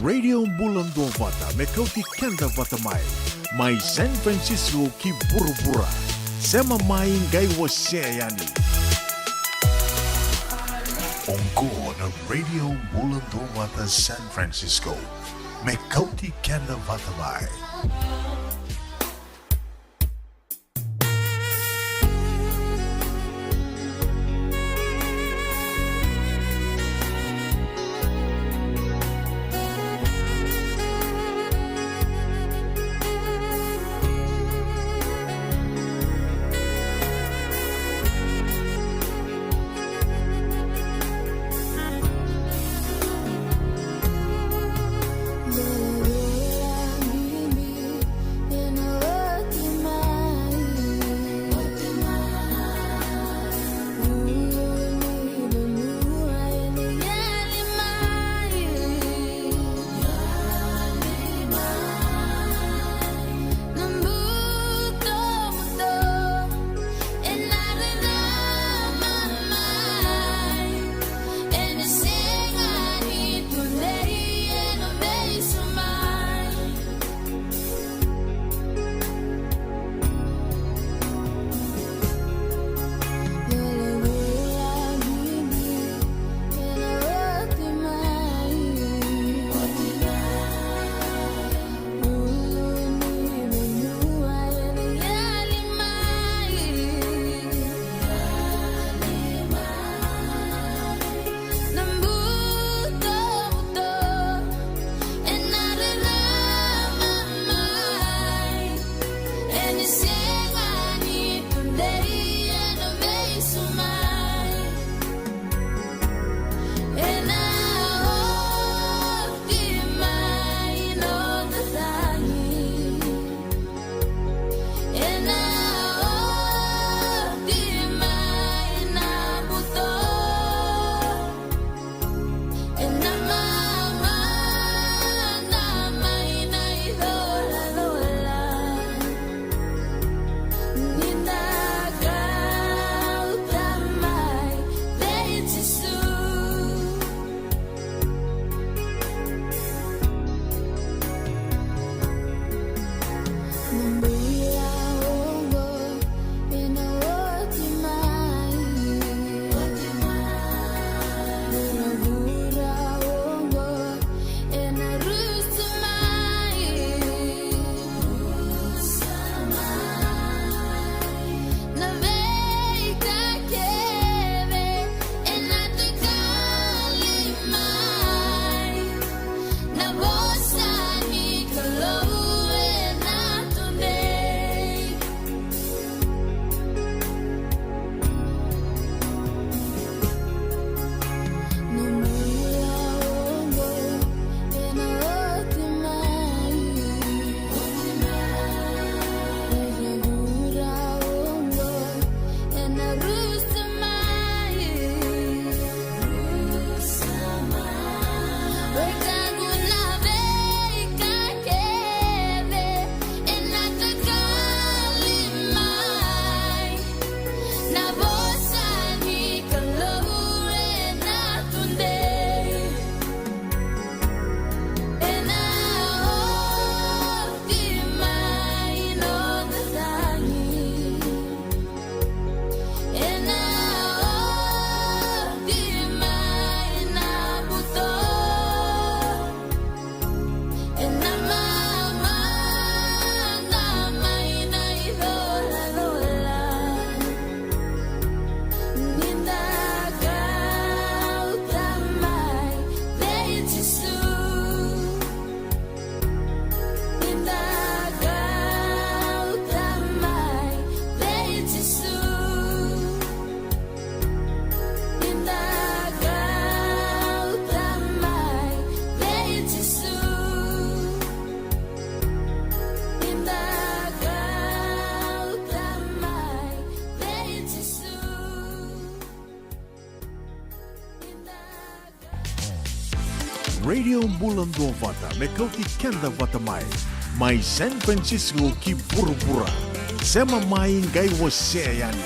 Radio Bula Duavata, Kauti Keda Vata mai San Francisco ki Bura Sema mai ngai waseyani. Onko na Radio Bula Duavata San Francisco, Kauti Keda Vata mai. Radio Bula Duavata, Kauti Keda Vata mai San Francisco ki Bura Sema mai ngai waseyani.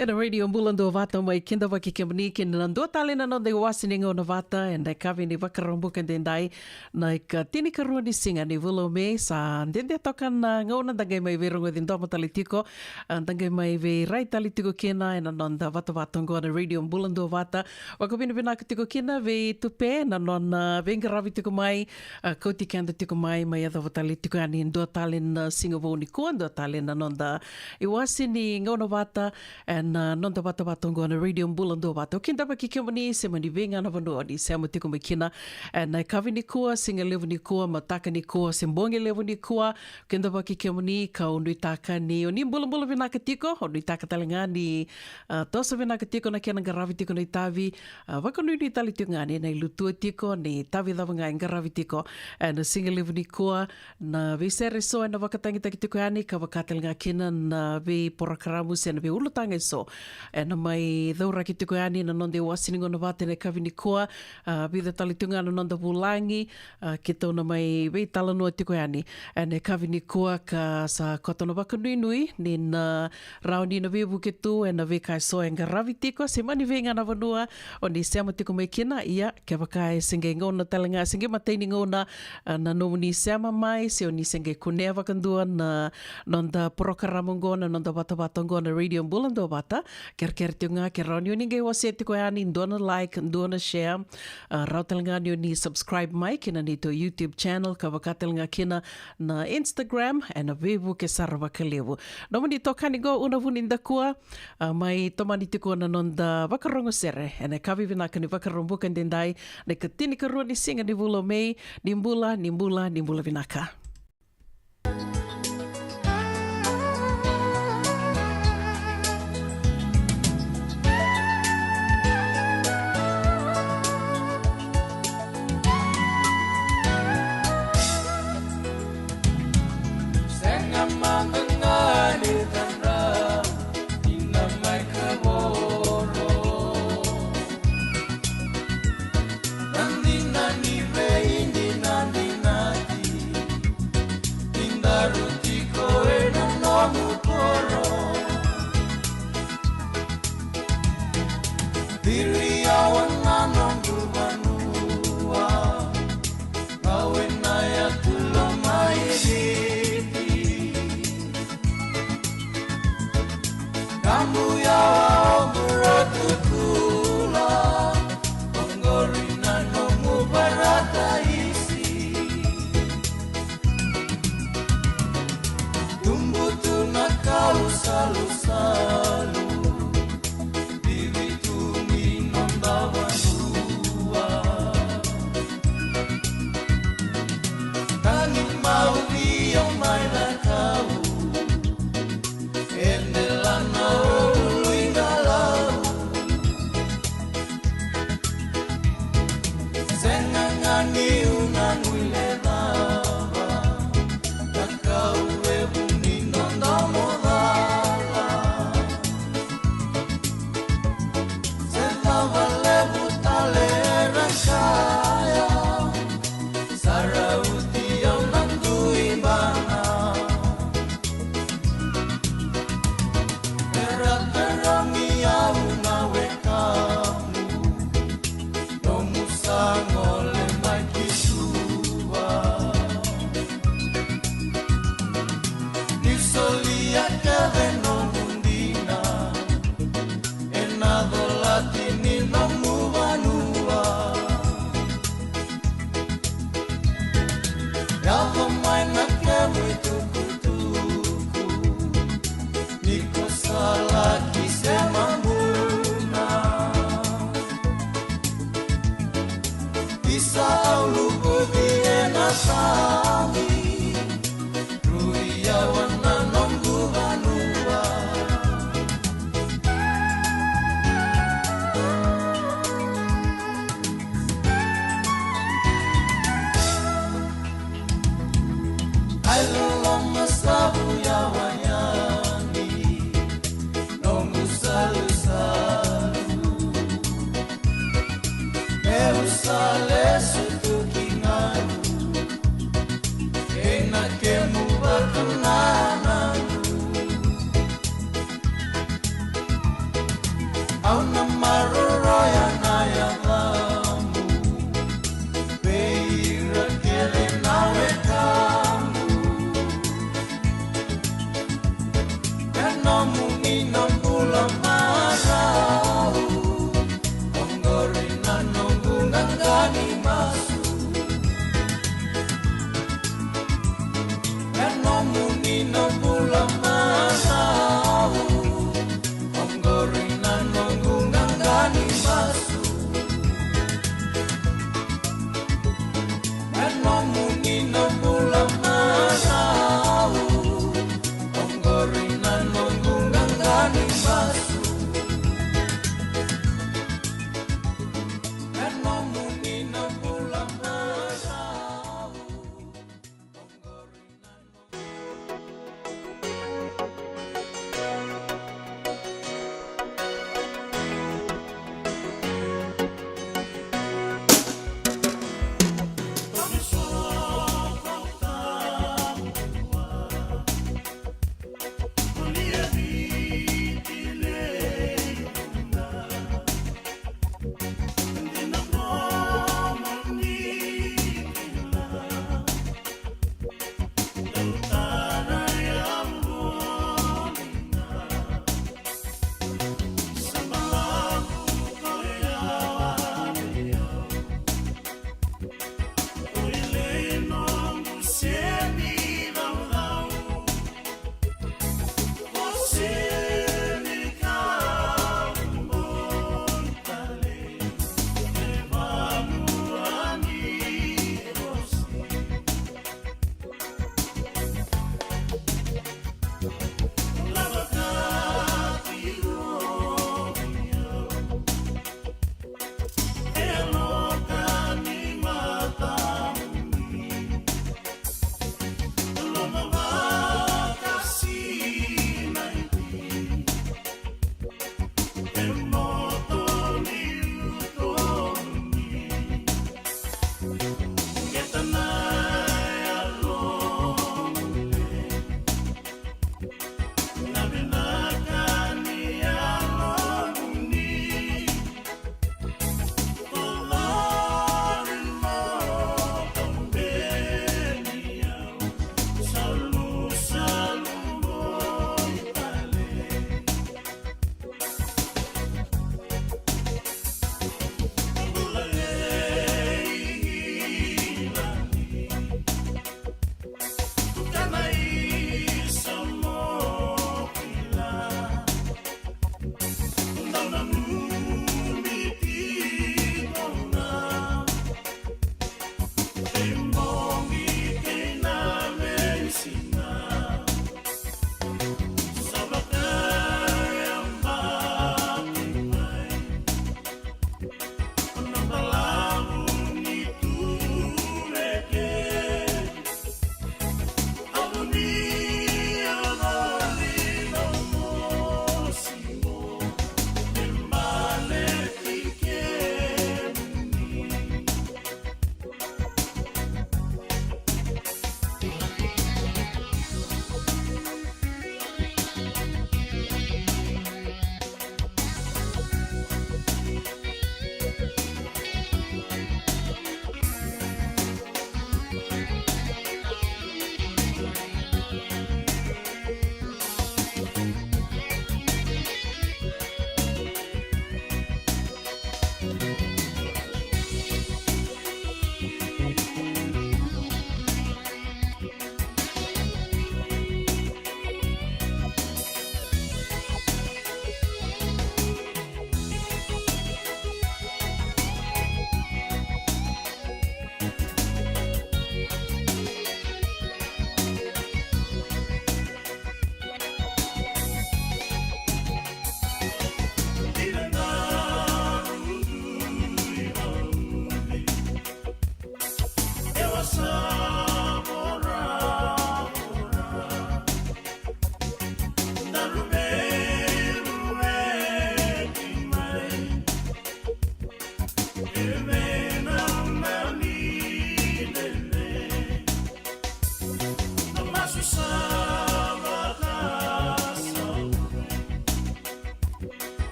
Ena radio Bula Duavata mai kinda waki kemani ki nandua tale na nonde wasining o na Vata and I kavi ni wakarambu dendai na ka tini karua ni singa ni vulo me sa ndende tokan ngauna dangai mai verungo din domo talitiko dangai mai ve rai talitiko kena ena nonda Vata Vatongo na radio Bula Duavata wakapina bina tiko kena ve tupe na nona venga ravi tiko mai Kauti kanda tiko mai mai adha talitiko ani ndua tale na singa vo ni kua ndua tale na nonda iwasi ni ngauna Vata and nonda Vata Vatongo na radio Bula Duavata o kinda waki kemani se mani venga na vanua ni se amatiko mai kina and I kavi ni kua singa levu ni kua mataka ni kua se mbonge levu ni kua kinda waki kemani ka onui taka ni o ni mbula vinaka tiko onui taka talenga ni tosa vinaka tiko na kena ngaravi tiko na itavi wakanui ni tali tiko ngani na ilutua tiko ni tavi dhava ngai ngaravi tiko and singa levu ni kua na vi sere so na wakatangi taki tiko yani ka wakatalenga kina na vi porakaramu se na vi ulutanga so and mai dhaura ki tiko yani na nonde wasiningo na Vata na kavi ni kua vi the tali tiko ngana nonda vulangi ki tona mai vi talanua tiko yani and kavi ni kua ka sa kotona wakanui nui ni na rauni na vivu ke tu and na vi kai so enga ravi tiko se mani venga na vanua o ni seama tiko mai kina ia ke wakai senge ngona talenga senge mataini ngona na nomu ni seama mai se o ni senge kunea wakandua na nonda porokaramu ngona nonda Vata Vatongo na radio Bula Duavata ker tio ngā ke rauni o ni ngai wase tiko yani ndona like ndona share rau talenga ni o ni subscribe mai kina ni to YouTube channel ka wakatalenga kina na Instagram and na vivu ke sarava kalevu nomu ni tokani go una vuninda kua mai tomani tiko na nonda wakarongo sere and kavi vinaka ni wakarombuka dendai na katini karua ni singa ni vulo mei ni mbula vinaka.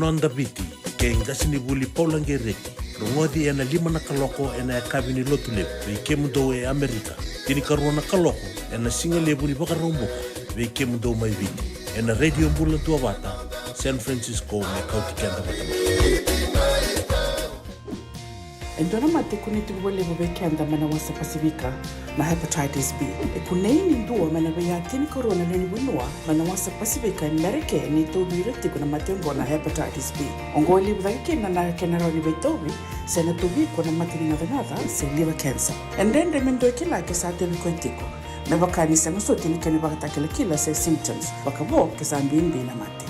nonda biti ke ngasini buli paulange reki rongodi ena 5 na kaloko ena ya kabini lotu lebu ve kemundo e Amerika tini karona kaloko ena singa lebu ni baka romboka ve kemundo mai viti ena radio Bula Duavata San Francisco me Kauti Keda Vata. Endona mate kuniti wale wa Keda mana wasa Pasifika na hepatitis B. E kunei ni ndua mana ya tini corona leni winua mana wasa Pasifika Amerike ni tobi reti kuna mate ngona hepatitis B. Ongo libu dhaki na kenaroni betobi sena tobi kuna mate ngadangada se liver cancer. And then remendo kila ke sa tebi kontiko. Na wakani sanga so tini kene bakatakila kila se symptoms. Wakabo ke sa mbimbi na mate.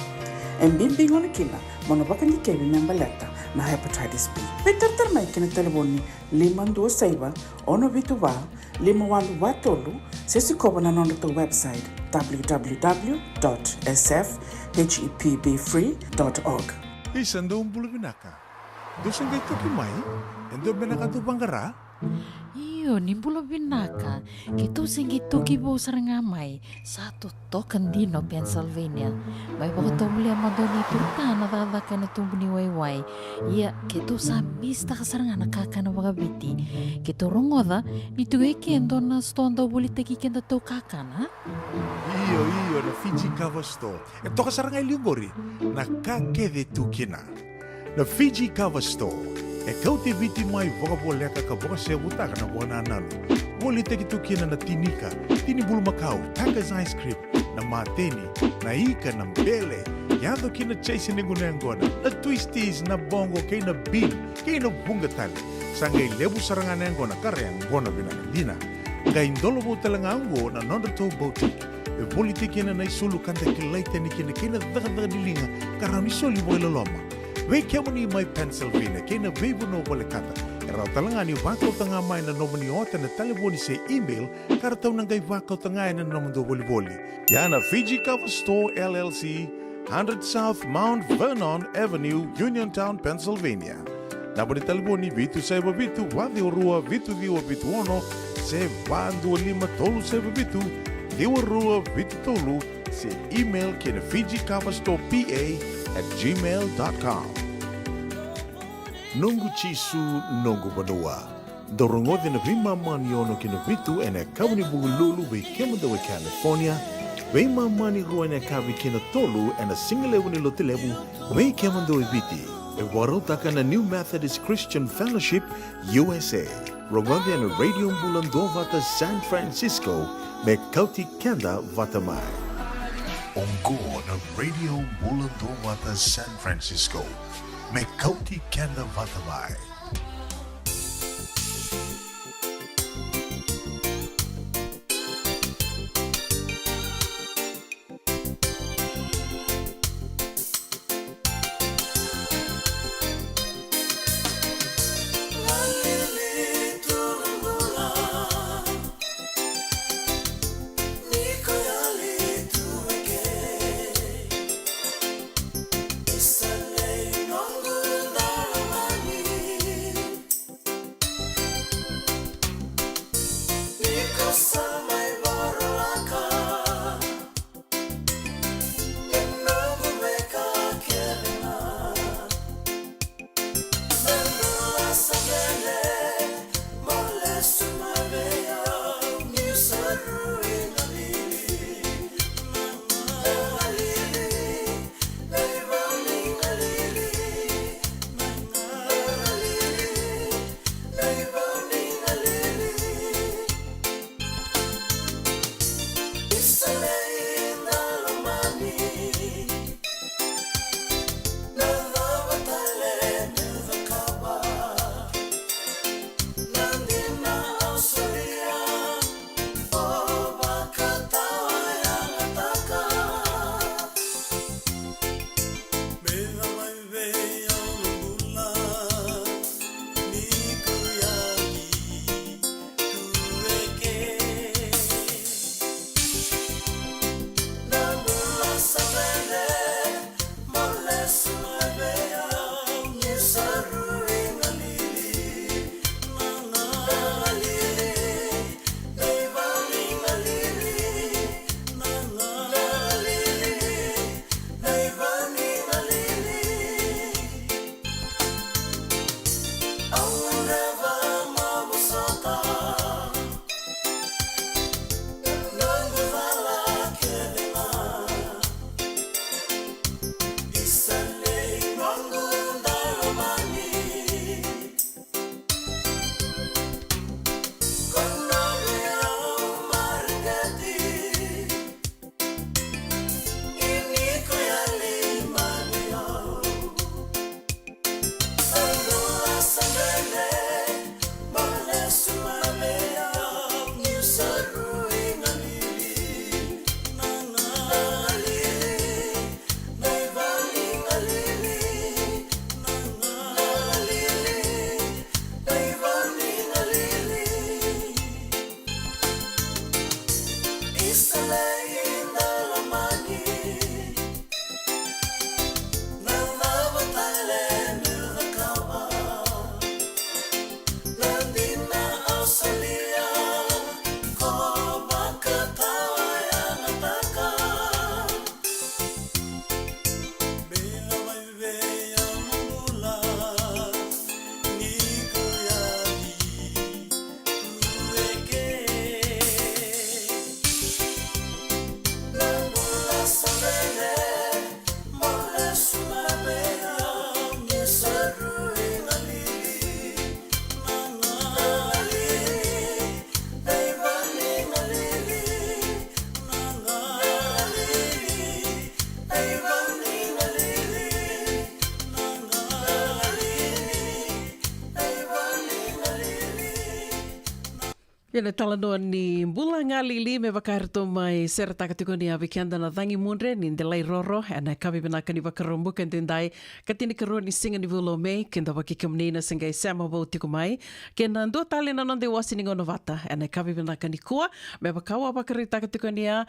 Mbimbi ngona kila mono bakani kebi membaleta na hepatitis B. Peter mai kena telefoni 526 ono vituva 51watolu sesi koba na nondo to website www.sfhepbfree.org. Isando Bula Binaka. Dosen gai toki mai, endo benaka tu bangara. Iyo, ni Bula Binaka. Kito singi toki bo saranga mai. Satu token dino Pennsylvania. Mai baka tomli amadoni turkana dada kana tumbuni waiwai. Iya, kito sa mista kasaranga nakakana waga biti. Kito rongoda, nituwe kendo na stonda ubuliteki kenda to kakana. Iyo, na Fiji Cover Store. E toka saranga iliugori, na kakede tukina. Na Fiji Cover Store. E Kauti viti mai vokaboleka ka voka se butaka na wana nanu. Woli teki tukina na tinika, tini bulu makau, Taka's ice cream, na mateni, na ika na mbele. Yado kina chase ninguna ngona, na twisties na bongo kay na bean, kay na bungatali. Sangay lebu sarangana ngona kare ngona binakadina. Ngay indolo mo talangango na nondato boutique. E woli teki na naisulu kanta kilaita ni kina kina daga nilinga karani soli boila loma. Wei kemani mai Pennsylvania, kena veibu no wale kata. Erau talangani wakau tanga mai na nomani ota na telefoni se email, karatau nangai wakau tanga na nomando woli. Yana Fiji Cover Store LLC, 100 South Mount Vernon Avenue, Uniontown, Pennsylvania. Nabari telefoni vitu seba vitu, wadi orua vitu diwa vitu ono, se vandu lima tolu seba vitu, diwa orua vitu tolu, se email kena Fiji Cover Store PA@gmail.com. Nungu chisu nungu badua. Dorongo na vima mani ono kina vitu ene kawni bugululu be kemada we California. Vima mani rua ene kavi kina tolu ene singalewu ni lotilewu we kemada we viti. E warotaka na New Methodist Christian Fellowship USA. Rongode ene Radio Bula Duavata San Francisco me Kauti Keda Vata mai. Ongo na Radio Bula Duavata San Francisco. Me Kauti Keda Vata mai. Ia talanoa ni Bula Ngalili me wakaharito mai sera takatiko ni awikianda na dhangi mundre ni ndelai roro ana kavi benaka ni wakarombuka ndendai katini karua ni singa ni vulo mei kenda wakikamnina singai sama wau tiko mai kenda ndo tale na nonde wasi ni ngono Vata ana kavi benaka ni kua me wakawa wakari takatiko ni a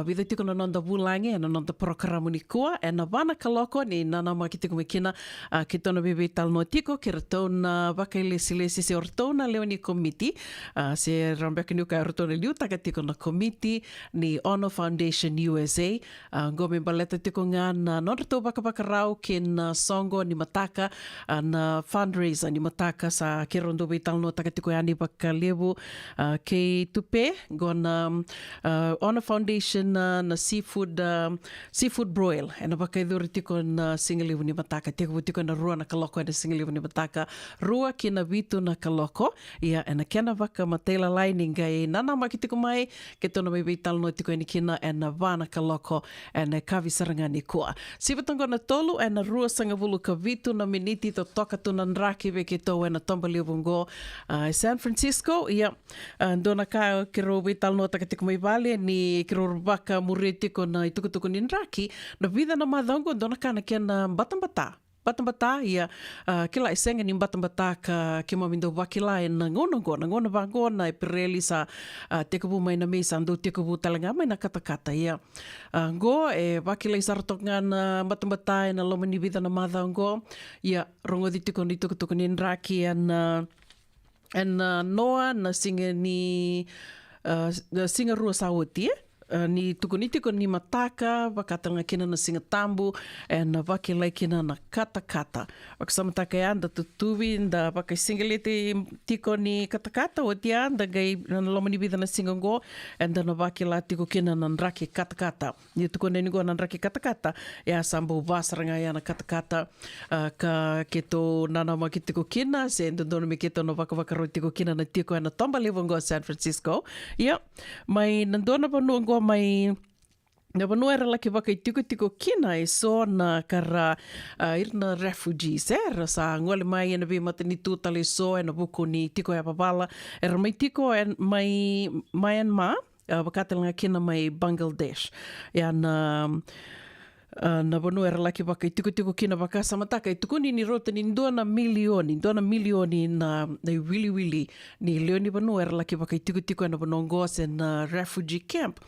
witha tiko na nonda bulangi ana nonda programo ni kua ana wana kaloko ni nanama kitiko mekina ki tona bebe talanoa tiko ki ratona wakailesi se ortona leo ni komiti se rambeka ni uka rotona liu takatiko na komiti ni Honor Foundation USA ngome baleta tiko ngā na norato baka ke na songo ni mataka na fundraiser ni mataka sa ke rondo beitalo takatiko ani baka levu ke tupe gona Honor Foundation na seafood broil ena baka idhuri tiko na singalevu ni mataka tiko tiko na rua na kaloko ena singalevu ni mataka rua ki na vitu na kaloko ia ena kena baka matela lai ngai nana makitiko mai ke tona mai beitalo no tiko ni kina ena vana kaloko ena kavi saranga ni kua. Sivatongo na tolu ena rua sanga vulu ka vitu na miniti to toka tuna nraki ve ke tau ena tomba liovungo San Francisco. Ia, ndona ka kiro beitalo no takatiko mai vale ni kiro rubaka muretiko na itukutuku ni nraki na vida na madongo ndona ka na kena Batambata ia kila isenga ni batambata ka ke mamindo wakila e na ngono vangona e pereli sa tekubu mai na mesa ando tekubu talanga mai na katakata ia ngo e wakila isaratonga na batambata e na lomani vida na madha ngo ia rongo di tiko ni tukutuku ni nraki and noa na singa ni singa rua sauti ni tukunitiko ni mataka, wakatanga kina na singa tambu, na wakilai kina na katakata. Wakasamataka ya anda tutuwi, nda wakasingalete tiko ni katakata, o tia, nda gai na lomani bida na singa ngo, nda na wakila tiko kina na nraki katakata. Ni tukone ni go na nraki katakata, ya sambo vasaranga ya na katakata, ka keto nanama ki tiko kina, se ndono me keto no wakawakaro tiko kina na tiko ya na tomba levo ngo San Francisco. Ia, mai nandona panu ngo mai na vanua era laki waka i tiko kina e so na kara irna refugees sa ngole mai ena vi mata ni tūtale so ena buku ni tiko e papala era mai tiko mai Myanmar wakatelanga kina mai Bangladesh ia na vanua era laki waka i tiko kina waka samataka i tukuni ni rota ni ndona milioni na wili ni leoni vanua era laki waka i tiko ena vanongo se na refugee camp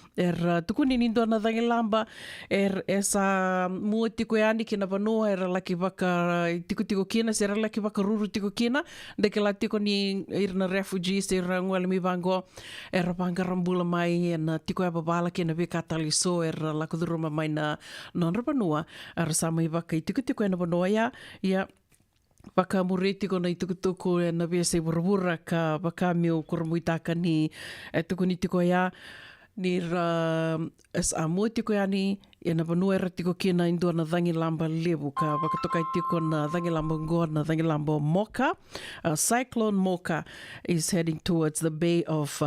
tukuni ni ndona dhangi lamba esa mua tiko e ani kina vanua era laki waka i tiko kina se era laki waka ruru tiko kina deke la tiko ni irna refugees era nguale mi vango era pangarambula mai ena tiko e babala kina vika tali so era lakuduruma mai na vanua ara sama i waka i tiko ena vanua ia waka muretiko na i tukutuku e na vea se wurawura ka waka meo kuramuitaka ni tukuni tiko ia ni a mua tiko ia ni e na vanua era tiko kina indua na dhangi lamba levu ka wakatoka i tiko na dhangi lamba ngoa na dhangi lamba Mocha. Cyclone Mocha is heading towards the Bay of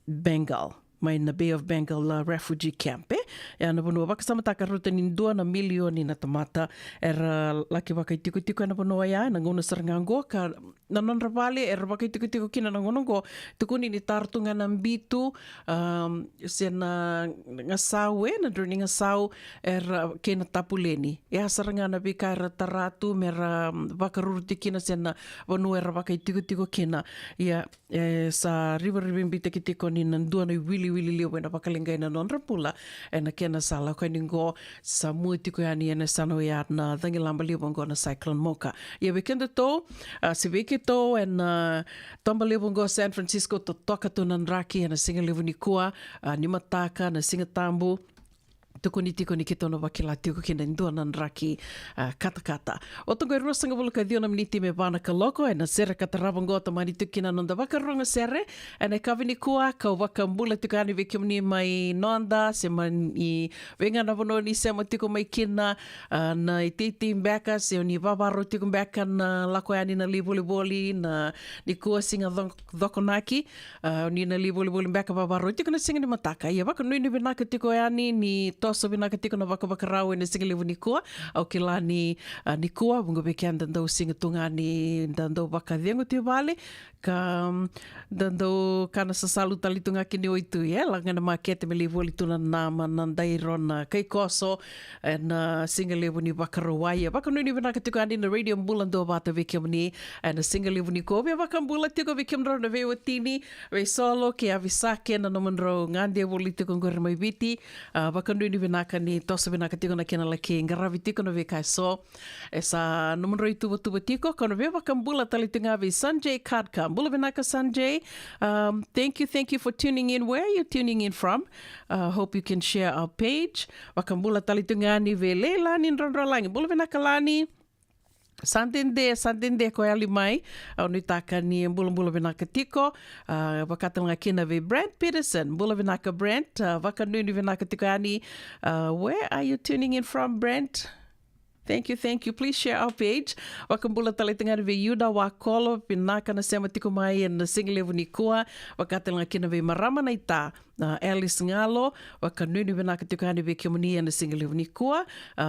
Bengal. Mai na Bay of Bengal refugee camp e ana vanua wakasamataka ruta ni 2 milioni na tamata era laki waka i tiko ana vanua ia na ngona sarangango ka na nonra vale era waka i tiko kina na ngonongo tukuni ni tartunga na mbitu se na ngasau na droni ngasau era kena tapuleni e saranga na vika era taratu mera waka ruruti kina se na vanua era waka i tiko kina ia sa river mbite ki tiko ni na 2 wili leo wena wakalinga ina nonra pula ena kena sala kwa ningo sa mua tiko yani ena sano ya na dhangi lamba leo bongo na Cyclone Mocha ia wekenda to se weke to ena tomba leo bongo San Francisco to toka to nanraki ena singa leo ni kua ni mataka na singa tambu tukuni tiko ni kitono wakila tiko kina ndua nanraki katakata. O tongo e ruasanga wuluka diona miniti me vana ka loko e na sere katarabango ta mani tukina nonda wakaronga sere e na kawini kua ka waka mbula tuka ani veki mni mai noanda se mani venga na wano ni sema tiko mai kina na i titi mbeka se ni wawaro tiko mbeka na lako ani na li boli na ni kua singa dhokonaki ni na li boli mbeka wawaro tiko na singa ni mataka ia waka nui ni vinaka tiko ani ni toso vinaka tiko na wakawakarau e na singa lewa ni kua. Au ke la ni kua, wunga beke an dandau singa tunga ni dandau wakadhengo te wale. Ka dandau kana sasalu talitunga ki ni oitu langana makete me lewa li tuna nama nandai rona kai koso e na singa lewa ni wakarawai. Wakanui ni vinaka tiko ani na radio Bula Duavata veke mani e na singa lewa ni kua. Vea wakambula tiko veke mrau na vewa tini. Ve solo ke avisake na namanro ngandi e woli tiko ngore mai viti. Wakanui ni vinaka ni tosa vinaka tiko na kena lake ngaravi tiko na veka so. E sa namanro i tuwa tiko. Kono vea wakambula talitunga ve Sanjay Kadka. Bula vinaka Sanjay. Thank you for tuning in. Where are you tuning in from? Hope you can share our page. Wakambula talitunga ni ve Leilani nronrolangi. Bula vinaka Lani. Santende ko ali mai au ni taka ni bula vinaka tiko wakatalanga kina ve Brent Peterson bula vinaka Brent wakanu ni vinaka tiko ani where are you tuning in from Brent? Thank you. Please share our page. Wakambula talitunga ve Yuda Wakolo vinaka na sema tiko mai na singilevu ni kua wakatalanga kina ve Marama na ita Alice Ngalo, wakanuni vinaka tiko ani ve kimunia na singilevu ni kua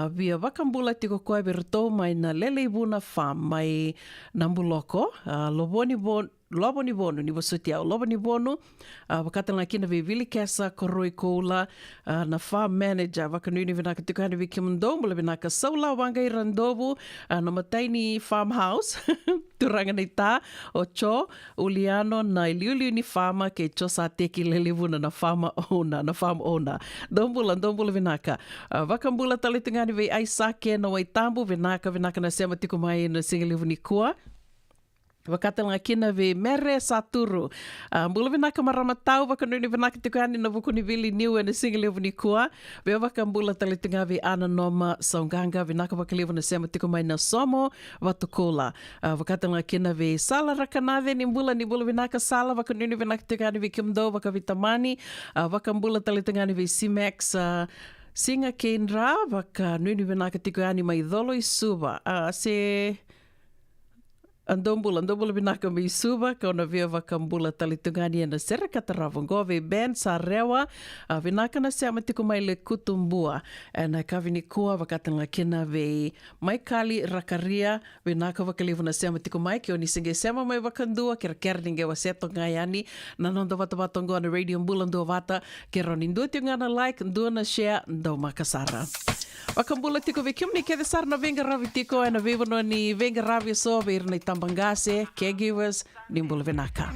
via wakambula tiko koe verto mai na lele buna farm mai nambuloko Loboni Bonu ni wasuti au Loboni Bonu wakatala kina ve Vili Kesa koroi koula na farm manager wakanuni vinaka tiko ani ve kimundo mula vinaka saula wangai randovu na mataini farmhouse turanga na ita o cho uliano na iliuli ni farma ke cho sa teki lele buna na farm owner dombula vinaka wakambula talitunga ani ve Aisake na waitambu vinaka na sema tiko mai na singalevu ni kua Wakatala kina ve Mere Saturu. Bula vinaka maramatau wakanuni vinaka tiko ani na vukuni vili niu na singalevu ni kua. Vea wakambula talitunga ve Ana Noma Saunganga vinaka wakalevu na sema tiko mai na Somo Watukola. Wakatala kina ve Sala Rakanave ni bula vinaka Sala wakanuni vinaka tiko ani ve Kimdo wakavitamani. Wakambula talitunga ani ve Simex Singa Kendra wakanuni vinaka tiko ani mai Dholo Isuba. Andombula vinaka me suba kauna vea wakambula talitungani na sera kataravango ve Ben Sarewa vinaka na sema tiko mai le kutumbua na kavini kua wakatanga kina ve Maikali Rakaria vinaka wakalivu na sema tiko mai ki oni singe sema mai wakandua kera ninge waseto ngayani na nondo wata na radio Bula Duavata kera nindu tiu ngana like ndu na share ndo makasara. Wakambula tiko ve kiumni kede sarna venga ravi tiko na vivono ni venga ravi so ver na tambangase caregivers ni bula vinaka.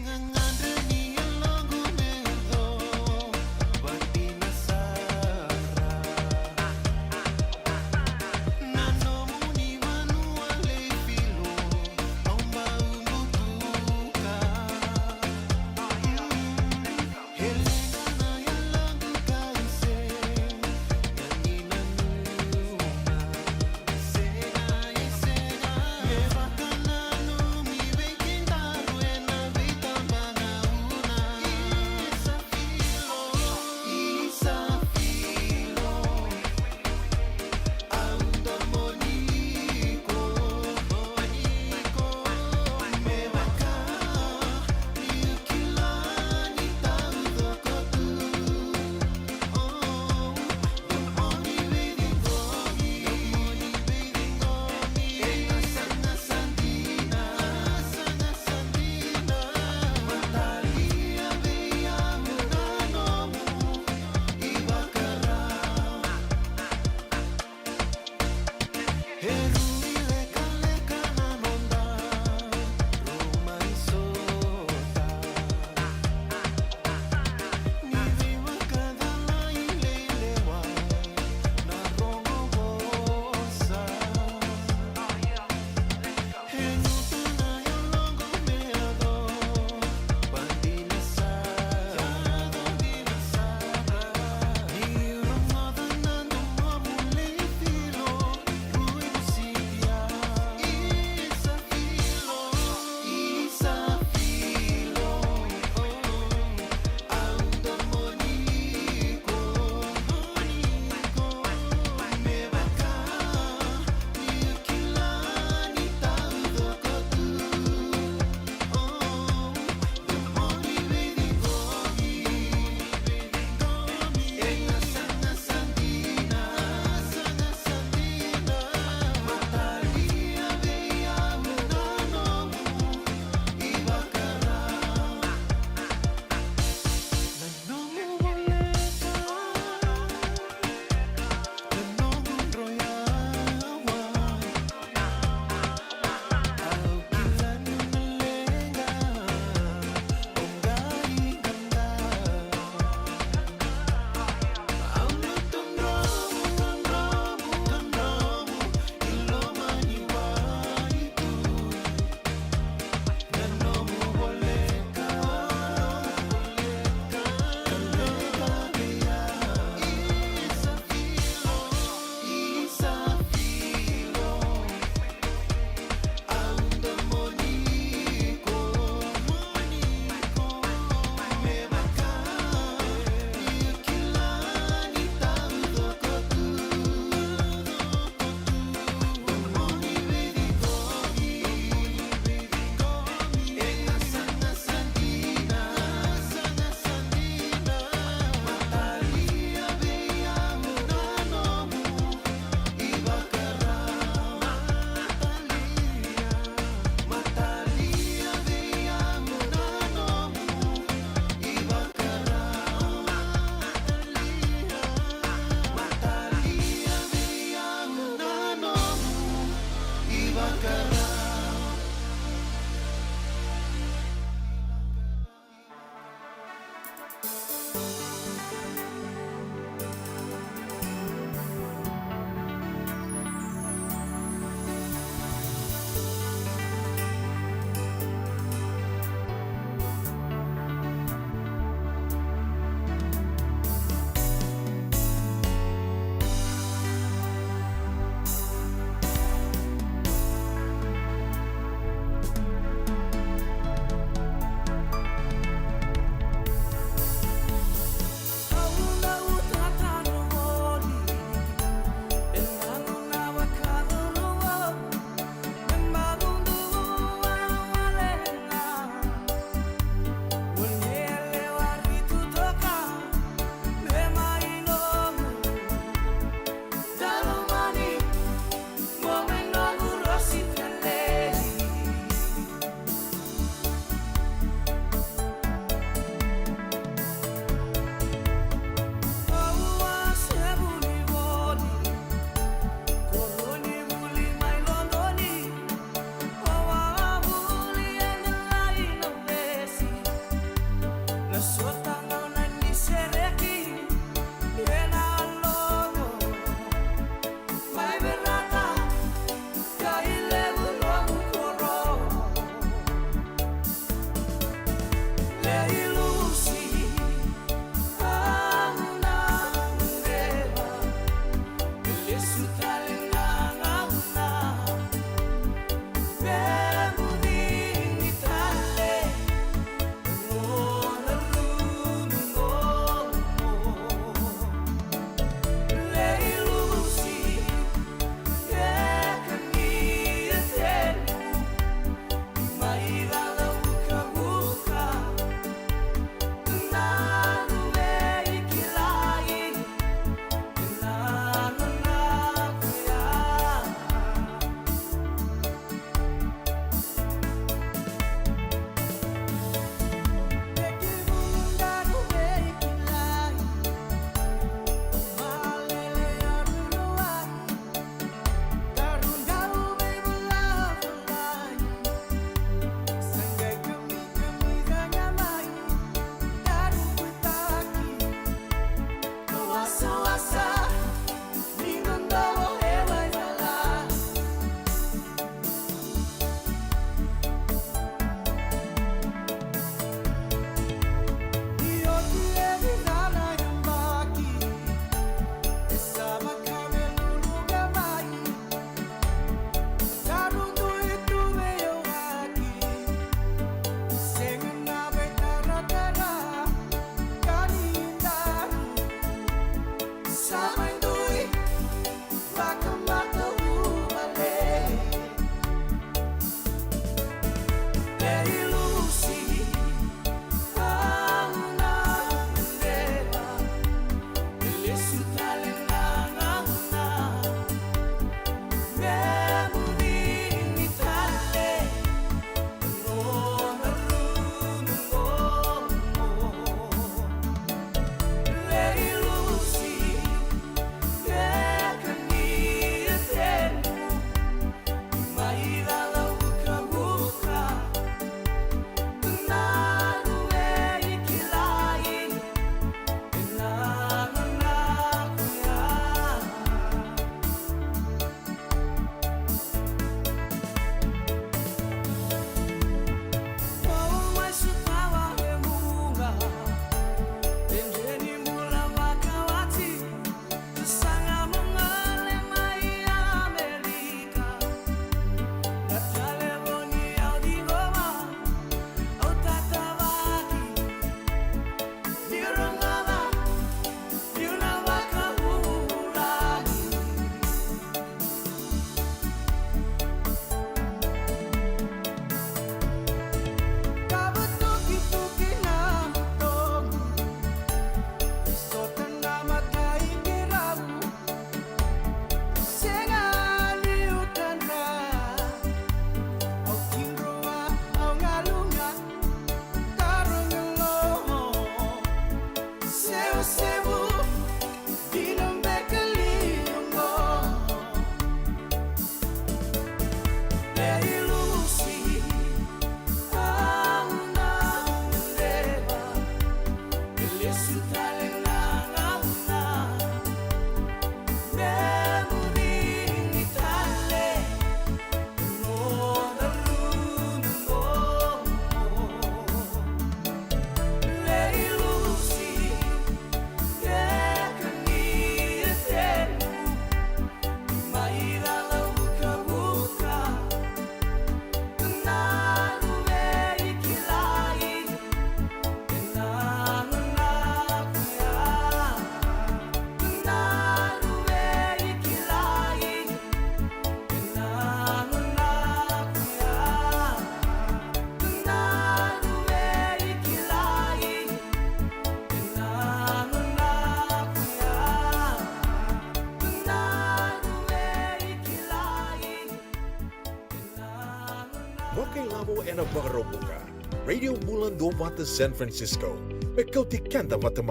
na Bagarobuka, Radio Bula Duavata, San Francisco, may Kauti Keda, Vata.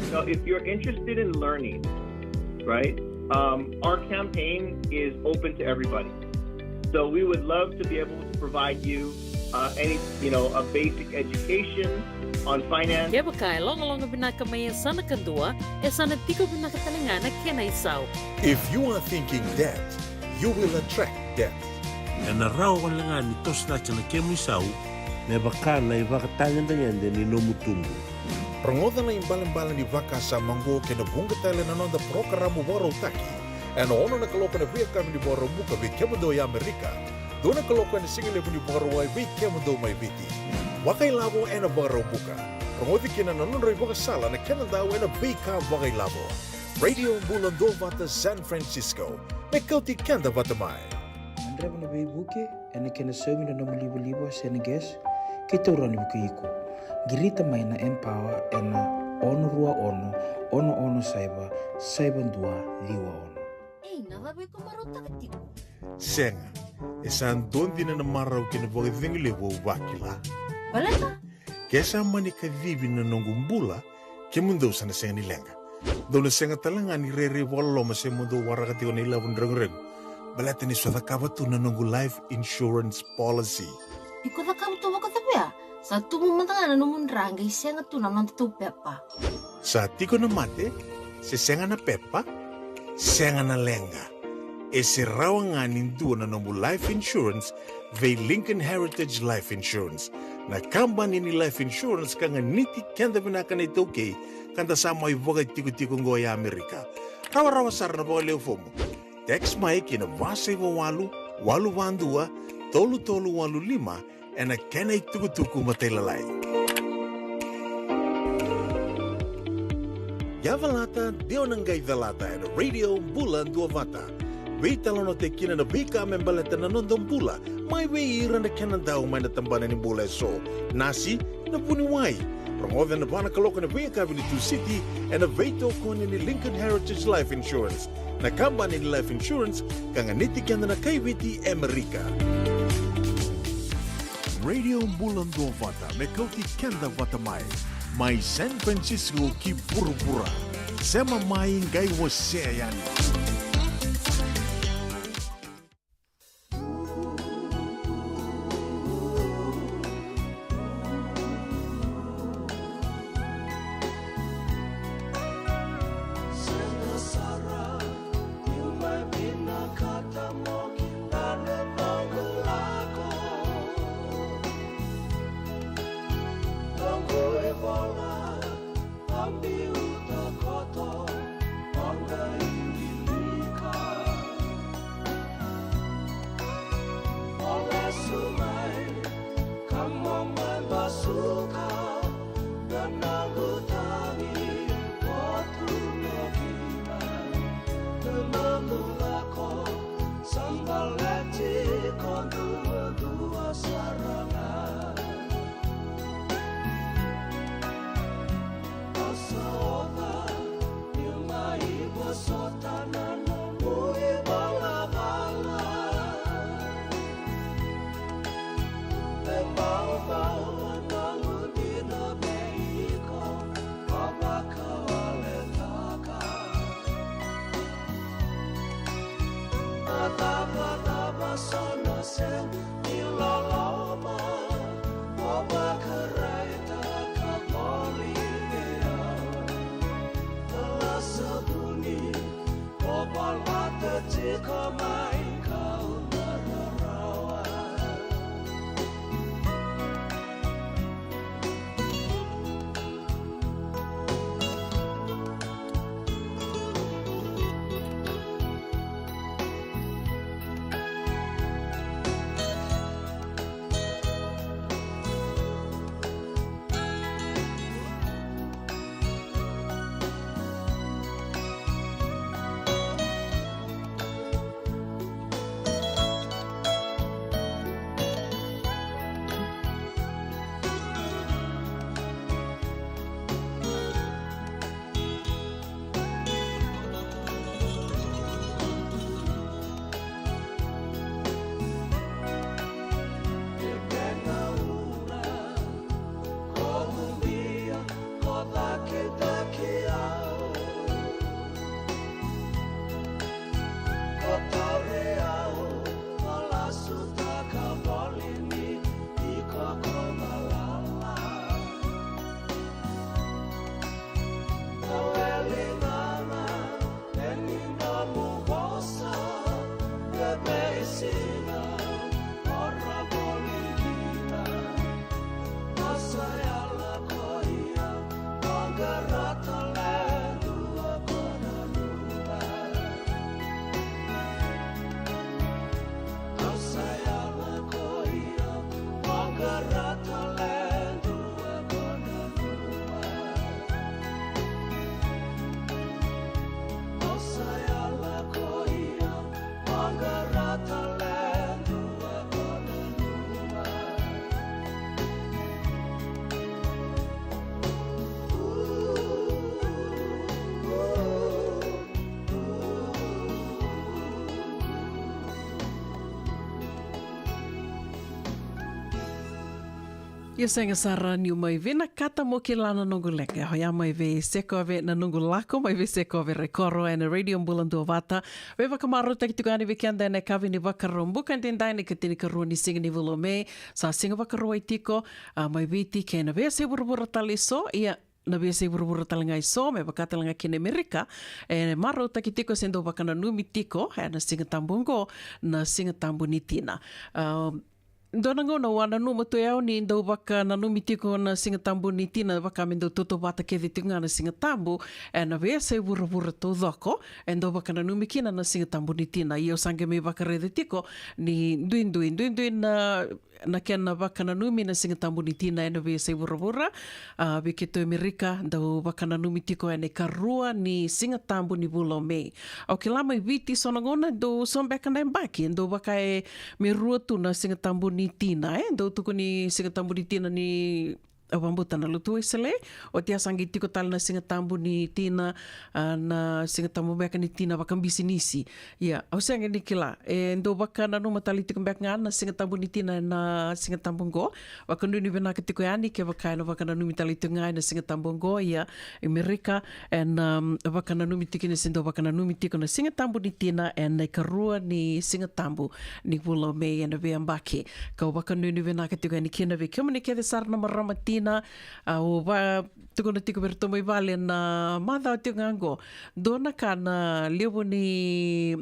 So if you're interested in learning, right, our campaign is open to everybody. So we would love to be able to provide you a basic education on finance. Kaya bakay, long binakamayan sana kadua, sana tiko binakatalingana kena isaw. If you are thinking that, you will attract that. E na rao wala nga ni tos na tiyana kemo isaw, na baka na ibakatangan na yan din ni nomutumbu. Prangoda na imbalan-balan ni Vaka sa manggo kinabunga tayo na nonda programo Waro Taki. E ono na kaloko na via kami ni Waro Buka vi kemundo ya Amerika. Doon na kaloko na singile ni Waro ay vi kemundo may viti. Wakay labo e na Waro Buka. Prangodi kina nanunroy Waka sala na kenandaw e na vika wakay labo. Radio Bula Duavata, San Francisco. May Kauti Keda, Vata. Andra na bay buke ene kena semi na libo Senegas kita urani buke iko girita mai na empower ena ono rua ono saiba dua liwa ono nalabi ko marota katiko Senga esan dondi na marau kina boga vingile wo wakila balata kesa mani ka vivi na nongumbula ke mundo sana senga ni lenga dona senga talanga ni rere wolo ma se mundo warakati ona ila bundrang balata ni swada kabatu na nongu life insurance policy. Iko na kam tuwa ka tapya. Sa tumumantanga na numunranga isya nga tunam ng tutupya pa. Sa tiko na mate, se senga na pepa, senga na lenga. E se rawa ngā nindua na nomu life insurance vei Lincoln Heritage Life Insurance. Na kambani ni life insurance ka nga niti kenda vinaka na itoke kanda sa mai voga tiku-tiku ngoa ya Amerika. Rawa-rawa sara na bawa leo fomo. Text mai kina vasaiwa walu, walu vandua, tolu walu lima, e na kena ituku-tuku matailalai. Yavalata, deo nangai valata, e na radio Bula Duavata. Wei talano te kina na bika membaleta na nondong Bula, mai wei ira na kena dao mai na tambana ni Bula so. Nasi, na puni wai. Rangove na bana kaloka na wei kavili tu city, e na wei toko ni Lincoln Heritage Life Insurance. Na kamba ni life insurance, kanga niti kenda na kaiwiti Amerika. Radio Bula Duavata, me Kauti kenda vata mai San Francisco ki pura-pura. Sema mai ngai wase yani. Ia senga sara ni mai vena kata mo ke lana nungu leke. Hoi mai ve seko ave na nungu lako, mai ve seko ave rekoro e na radio Bula Duavata. Ve wakamaro taki tukani ve kianda ne kavi ni wakaro mbuka ndendai ne katini karua ni singa ni vulo me. Sa singa wakaro ai tiko, mai ve tike na ve se burubura tali so. Ia na bese buruburu talanga iso me bakatalanga kine Amerika e maro taki tiko sendo bakana numi tiko na singa tambungo na singa tambu ni tina. Dona ngona wana numa tu eo ni ndau waka na numi tiko na singa tambu ni tina waka me ndau toto Vata Keda tinga na singa tambu na bese buruburu tau dhoko ndau waka na numi kina na singa tambu ni tina. Iyo sange me waka rede tiko ni duin na kena waka na numi na singa tambu ni tina na bese burubura beke to Amerika ndau waka na numi tiko ne karua ni singa tambu ni Bula me. Au ke lama i viti sona ngona ndau sombeka na mbaki ndau waka e me rua tu na singa tambu ni tina ndau tuku ni singa tambu ni tina ni awambuta na lutu isale o te asangi tiko tala na singa tambu ni tina na singa tambu beka ni tina waka bisinisi au senga ni kila ndo waka na numa tali tiko beka ngana na singa tambu ni tina na singa tambu ngo waka nuni venaka tiko yani ke waka na waka na numi tali tiko ngai na singa tambu ngo Amerika waka na numi tiko ni sindo waka na numi tiko na singa tambu ni tina na karua ni singa tambu ni Bula me na veambaki ka waka nuni venaka tiko yani kena ve kema ni kede sarna marama tina o va tukuna tiko bertomo i vale na madha o tiko ngango dona ka na levo ni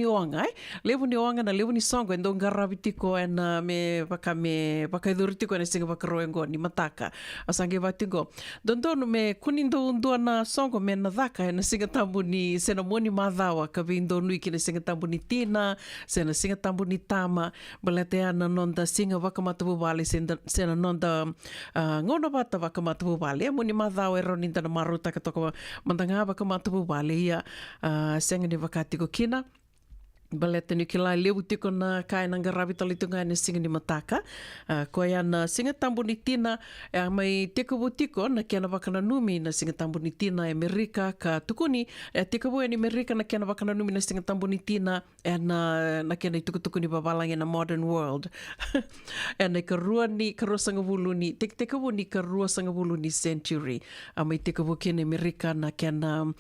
oanga levo ni oanga na levo ni songo ndo ngaravi tiko na me waka idhuri tiko na singa waka roengo ni mataka asange vatingo dondono me kunindo undua na songo me na dhaka na singa tambu ni sena moni madhawa ka vindo nui ki na singa tambu ni tina sena singa tambu ni tama balate ana nonda singa waka matabu vale sena nonda ngona Vata waka matapu wale muni madhao e roninda na maruta ka toko mandanga waka matapu wale ia senga ni wakatiko kina baleta ni kila lewu tiko na kai nanga rabitali tunga ni singa ni mataka ko ya na singa tambu ni tina mai tiko butiko na kiana wakana numi na singa tambu ni tina Amerika ka tukuni tiko bo ni Amerika na kiana wakana numi na singa tambu ni tina na kiana tuku ni babalang in a modern world na karua ni karua sanga bulu ni tiko bo ni karua sanga bulu ni century mai tiko bo kiana Amerika na kiana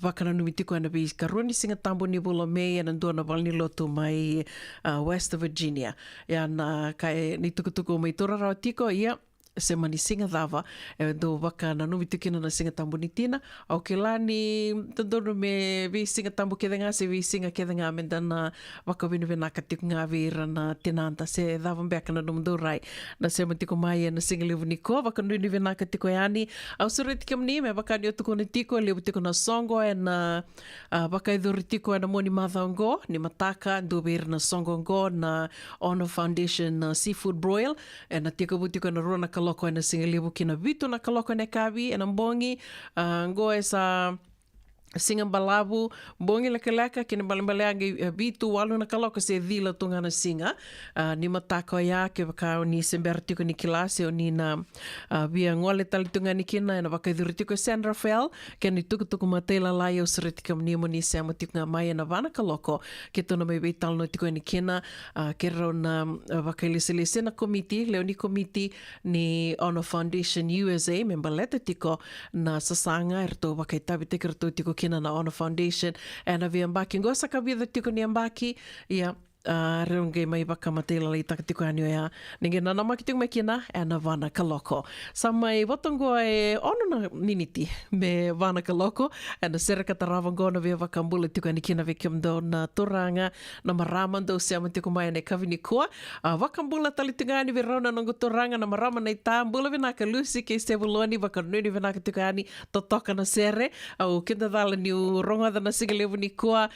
wakana numi tiko na bi karua ni singa tambu ni Bula me na ndua na walni lotu mai West Virginia na kai ni tukutuku mai torarao tiko se mani singa dhava do waka na numi tukina na singa tambu ni tina au ke lani tandono me vi singa tambu keda ngā se vi singa keda ngā menda na waka vinu venaka tiku ngā vira na tenanta se dhava mbeka na numu rai na se matiko mai na singa levu ni ko waka nuni venaka tiko yani au sura tika mni me waka ni o tuko ni tiko levu tiko na songo na waka idhuri tiko na moni madhaongo ni mataka ndu vira na songo ngo na Honor Foundation na seafood broil na tiko butiko na rona kaloko na singa levu kina vitu na kaloko na kavi na mbongi ngo esa singa balabu bongi laka kina balambalangi bitu walu na kaloko se vila tunga na singa ni matako ya ke waka ni sembertiko ni kilase o ni na via ngole tali tunga ni kina na waka idhuritiko San Rafael ke ni tukutuku matela lai o siritika mnimo ni se amatiko nga mai na vana kaloko ke tona mai veital no tiko ni kina ke rau na waka ilise na komiti leo ni komiti ni Honor Foundation USA membaleta tiko na sasanga erto waka itabi teke erto tiko kina na Honor Foundation na viambaki ngosa ka vida tiko ni ambaki reunge mai waka matela lai taka tiko anio ninge na namaki tiko mai kina na vana kaloko sa mai watongo ono na miniti me vana kaloko na seraka taravango na via waka mbula tiko ani kina vekimdo na toranga na marama ndo se amatiko mai ne kavini kua waka mbula tali tinga ani verona nongo toranga na marama na ita mbula vinaka lusi ke se buloni waka nuni vinaka tiko ani totoka na sere au kinda dhala ni ronga na sigelevu ni kua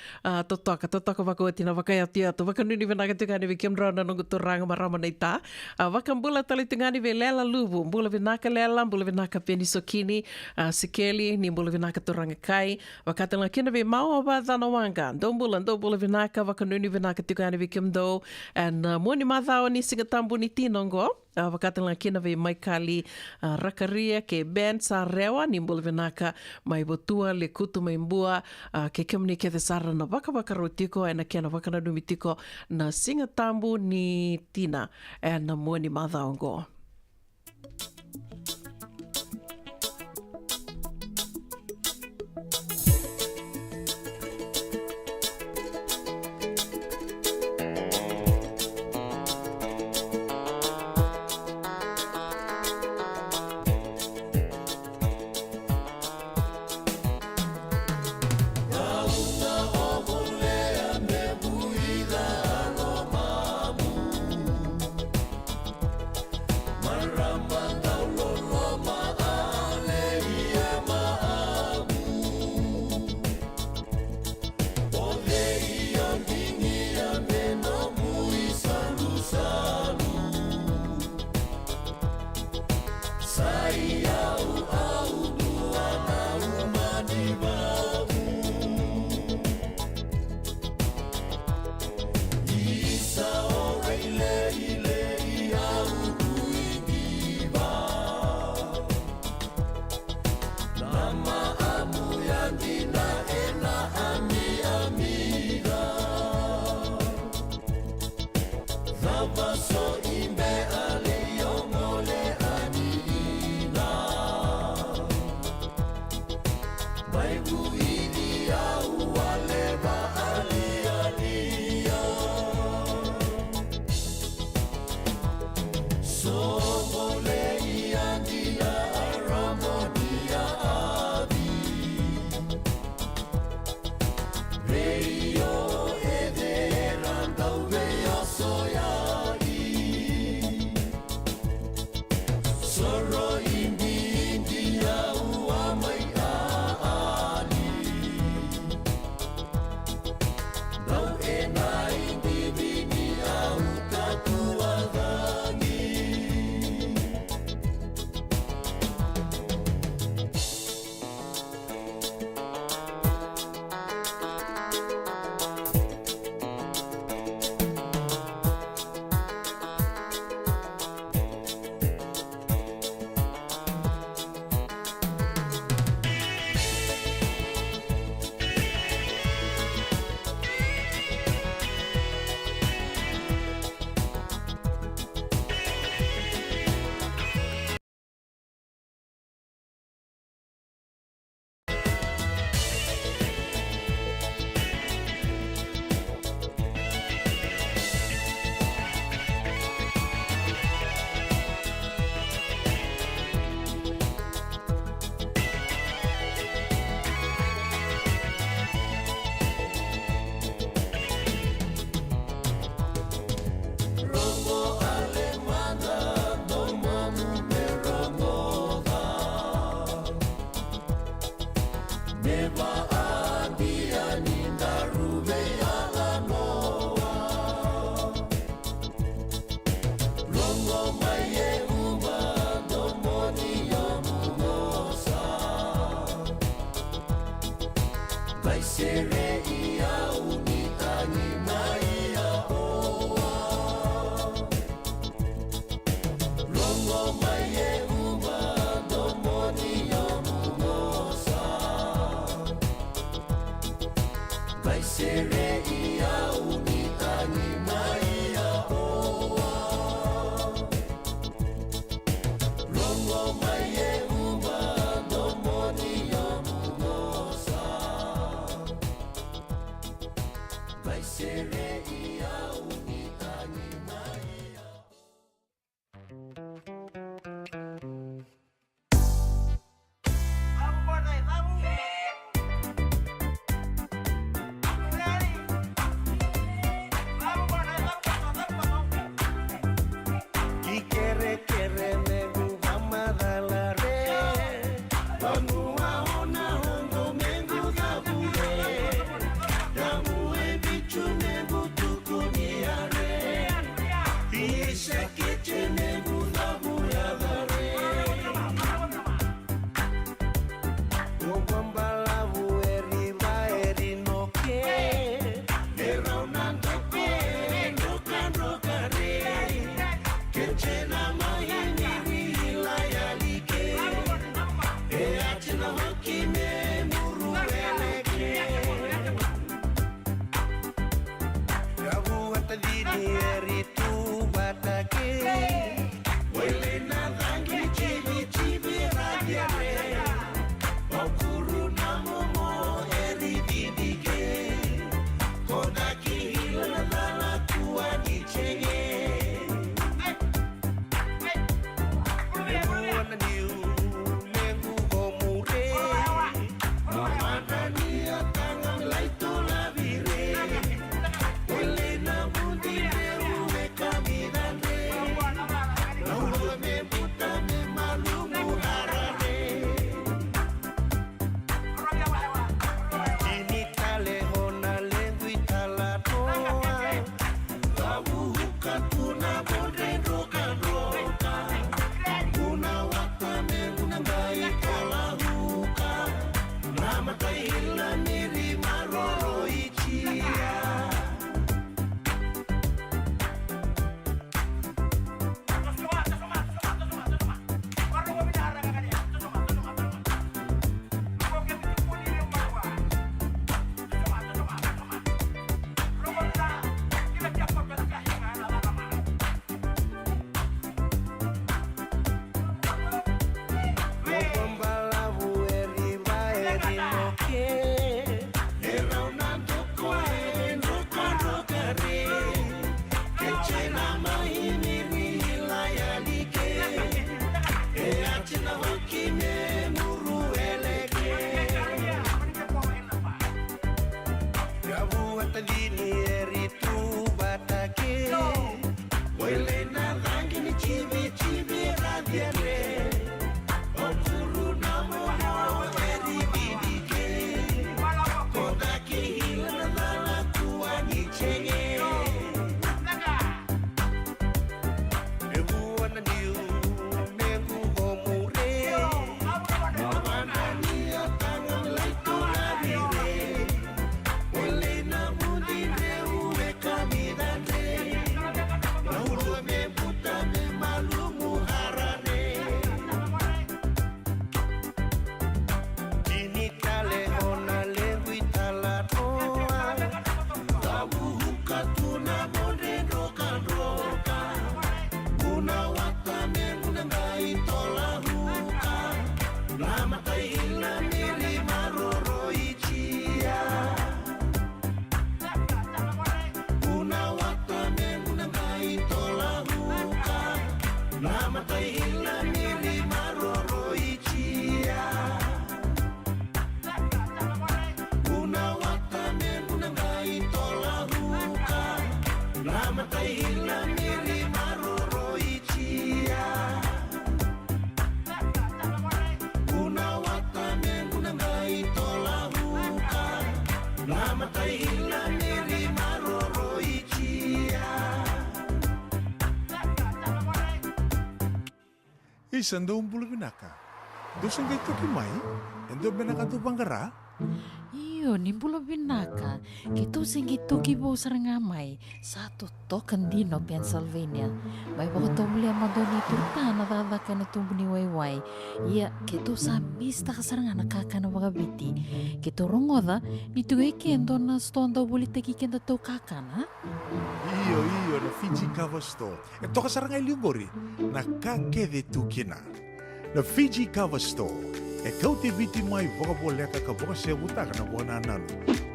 totoka waka watina waka yatia to waka nuni venaka tungani ve kemrona nongo toranga marama na ita waka mbula tali tungani ve lela luvu mbula venaka lela mbula venaka peni sokini sikeli ni mbula venaka toranga kai waka tala kina ve mau ba dana wanga ndo mbula venaka waka nuni venaka tungani ve kemdo moni madhao ni singa tambu ni tinongo wakatala kina ve maikali rakaria ke band sa rewa ni mbula venaka mai botua le kutu mai mbua ke kemni ke sara na waka rotiko na kena waka na dumitiko na singa tambu ni tina na moni madhaongo. Listen do bulu binaka. Dosen kay toki mai, endo binaka do bangara. Iyo, ni bula binaka. Kito singi toki bo sarangamay. Satu token dino Pennsylvania. May baka muli ang madoni turta na dadakan na tumbuni wayway. Iya, kito sa mista kasaranga nakakana wakabiti. Kito rongoda, nito kendo na stonda wuli tagi kenda to kakana. Iyo, na Fiji Cover Store. Ito kasaranga iliyugori, na kakede tukina. Na Fiji Cover Store. Kauti viti mai vokaboleka ka voka se butaka na bona nanu.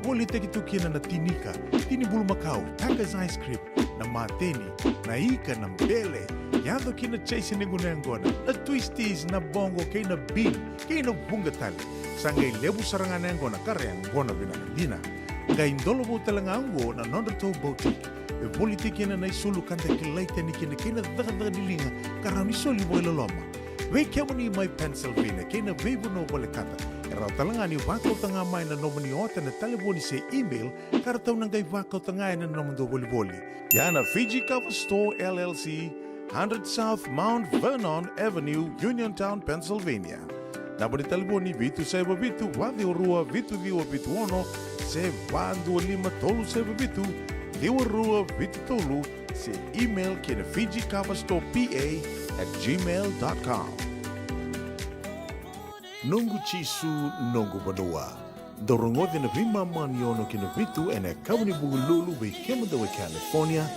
Woli teki tukina na tinika, tini bulu makau, Taka's ice cream, na mateni, na ika na mbele. Yado kina chase ninguna ngona, na twisties na bongo kay na bean, kay na bungatali. Sangay lebu sarangana ngona kare ngona binakandina. Kay indolo bo talangango na nondato boutique. E woli teki na isulu kanta kilaita ni kina daga dilinga, karami soli boila loma. Wei kemuni mai Pennsylvania, kena veibu no wale kata. Erau talangani wakau tanga mai na nomani ota na telefoni se email, karatau nangai wakau tanga na nomando boli. Yana Fiji Cover Store LLC, 100 South Mount Vernon Avenue, Uniontown, Pennsylvania. Nabari telefoni vitu saiba vitu, wadi orua vitu diwa vitu ono, se wandu lima tolu saiba vitu, diwa rua vitu tolu, se email kena Fiji Cover Store PA@gmail.com. Nungu chisu nungu badua. Dorongote na vima mani ono kina vitu ene kawani bugululu we kemada we California.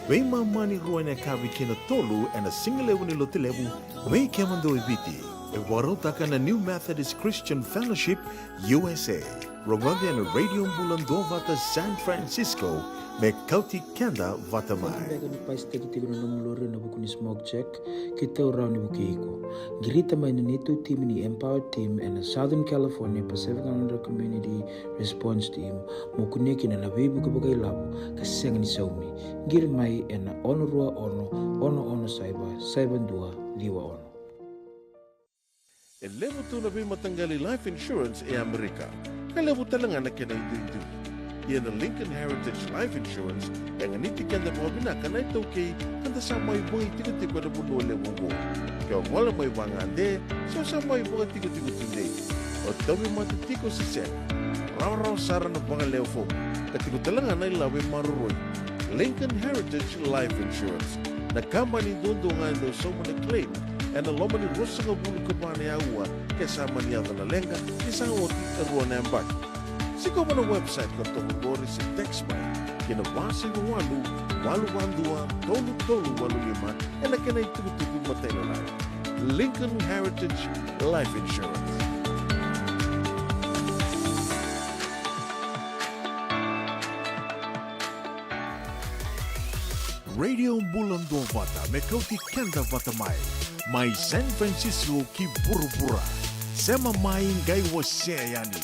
We mani rua ene kawi kina tolu ene singalewu ni lotilewu we kemada we viti. E warotaka na New Methodist Christian Fellowship USA. Rongote ene Radio Bula Duavata San Francisco me Kauti Keda Vata mai. Bega ni pais teki tigo na nomulore na buku ni smoke check kita urau ni buku iko. Girita mai na nito team ni Empower Team and the Southern California Pacific Islander Community Response Team mokuneki na labi buku bagai labu kasenga ni saumi. Gir mai ena ono rua ono saiba dua liwa ono. E levo tu na bima tanggali life insurance e Amerika. Ka levo talangana kena itu. Ia na Lincoln Heritage Life Insurance yang niti kanda mo binaka na ito kay kanda sa may bungi tigo-tigo na bulo le bungo. Kaya wala may bangande, so sa may bunga tigo-tigo tunde. O tabi matitiko si Sen. Raw sara na bunga leofo. Katigo talaga na ilawi maruroy. Lincoln Heritage Life Insurance. Na company doon nga ito sa mga claim. And aloma ni Rosa nga bulo ka ba na yawa kasama niya na lenga isang oti karuan na ambag. Sigaw mo na website ko tungkol si Textby. Kinabasa yung walu-wandua, tolu-tolu-walu-lima, e na kinay tugtugong matay na lang. Lincoln Heritage Life Insurance. Radio Bula Duavata me Kauti Keda Vata mai San Francisco ki buru-bura. Sema mai ngai wase yani.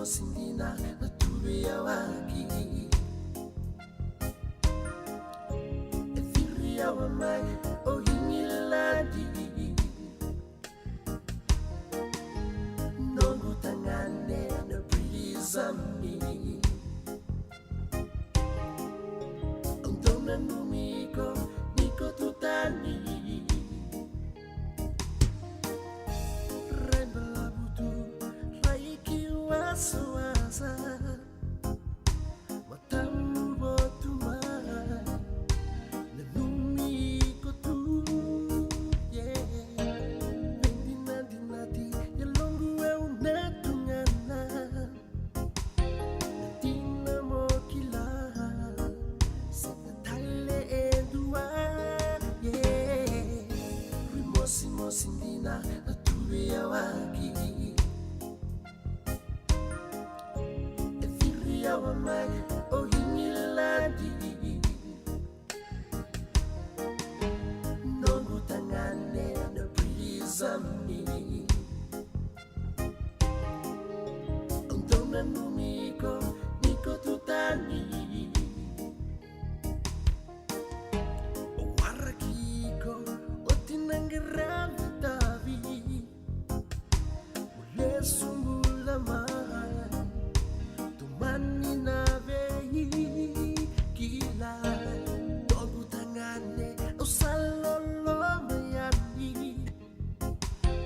Sindina na tuya waki Efiria wa mai o hingiladi Nongo tangane na prizami Ondona numiko niko tutani Sindina na tuya waki Efiria wa mai o hingiladi zammi Donna numiko niko tutani Warakiko otinangiravi Ule sumbula man Tumani na vehi kila Togu tangane usalolo mayani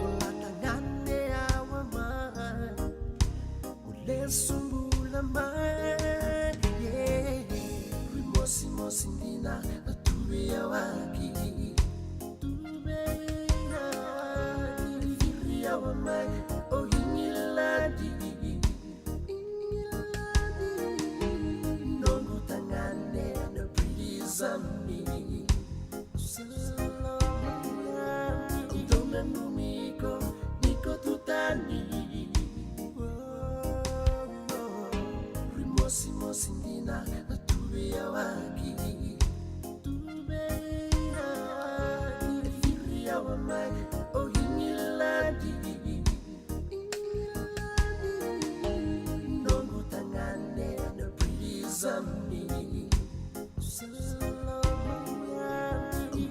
Ula tangane awaman Ule sumbula man Yeah Rimosi mosindina Tuwe ya waki Tuwe ya Viri ya wamai Oh ingiladi Nongo tangane No prizami Dona numiko Niko tutani Rimosi mosindina Tuwe ya waki Tuwe ya Viri ya wamai Oh ingiladi Nongo tangane No prizami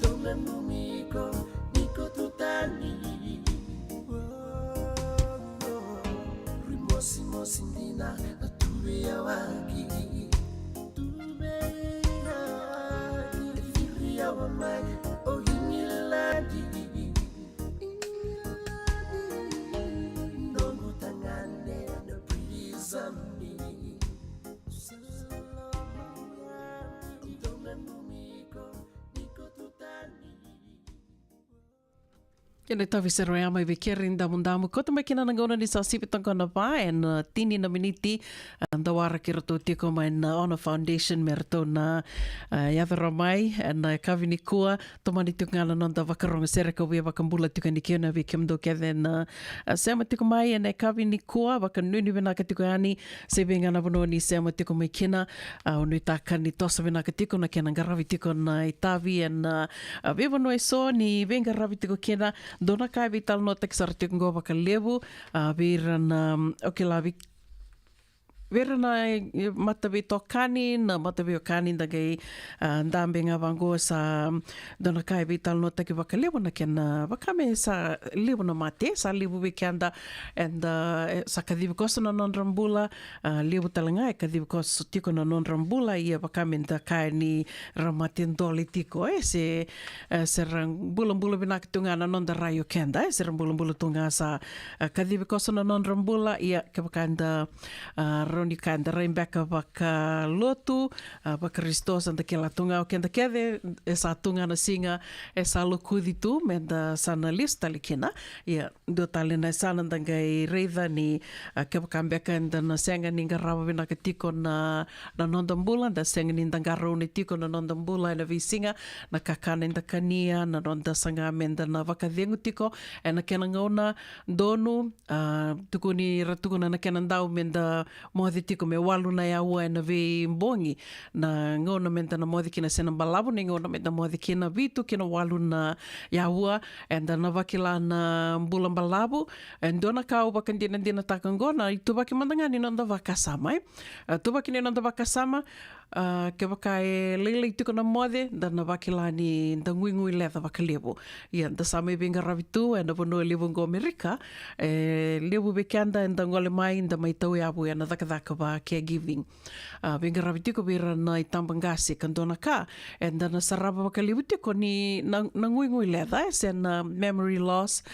Dona numiko Niko tutani Rimosi mosindina Tuwe ya waki Tuwe ya Viri ya wamai Oh ingiladi Nongo tangane No prizami Dona numiko Niko tutani Kena tawi se roe amai ve kerin damu kota mai kena nangona ni sa sipitang kona pa en tini na miniti da wara ki rato tiko mai na Honor Foundation me rato na yawera mai na kawini kua tomani tuk ngala non da wakaronga sereka wea wakambula tuka ni kiona vi kimdo kethe na sema tiko mai en kawini kua wakanuni venaka tiko ani se venga na wano ni sema tiko mai kena unu taka ni tosa venaka tiko na kena ngaravi tiko na itavi en ve wano e so ni venga ravi tiko kena Dona kai vital no tek sartik ngo bakalevu virana okelavi Verana matavi tokani na matavi okani dagai ndambenga vango sa dona kai vital no taki vakalevo na kena vakame sa levo na mate sa levo weekenda and sa kadivi kosa na non rambula levo talanga e kadivi kosa tiko na non rambula ia vakame da kai ni ramate ndoli tiko se rang bula binaka tunga na non da rayo kenda se rang bula tunga sa kadivi kosa na non rambula ia ke vakanda Roni kanda reimbeka waka lotu, waka ristos anda ke la tunga o kenda kede, e sa tunga na singa, e sa lokudi tu, menda sana lista li kena, ia do tale na sana ndanga i reitha ni ke waka ambeka enda na senga ni ngarawa vina ke tiko na nondambula, da senga ni ndanga rau ni tiko na nondambula e na visinga, na kakana enda kania, na ronda sanga menda na waka dhengu tiko, e na kena ngauna donu, tuku ni ratukuna na kena ndau menda mothi tiko me walu na yaua e na vi mbongi na ngona menta na mothi kina sena balabu ni ngona menta mothi kina vitu kina walu na yaua and na wakila na mbula balabu and dona kau wakandina dina takangona i tubaki mandangani nonda wakasama tubaki ni nonda wakasama ke waka e leile tiko na mothi da na wakila ni da ngui letha wakalevo ia da same vinga ravitu e na vono e levo ngo Amerika e levo bekanda e da ngole mai da mai tau abu e na dhaka wa caregiving vinga ravitiko vira na i tambangasi kandona ka e da na saraba wakalevo tiko ni na ngui letha e se na memory loss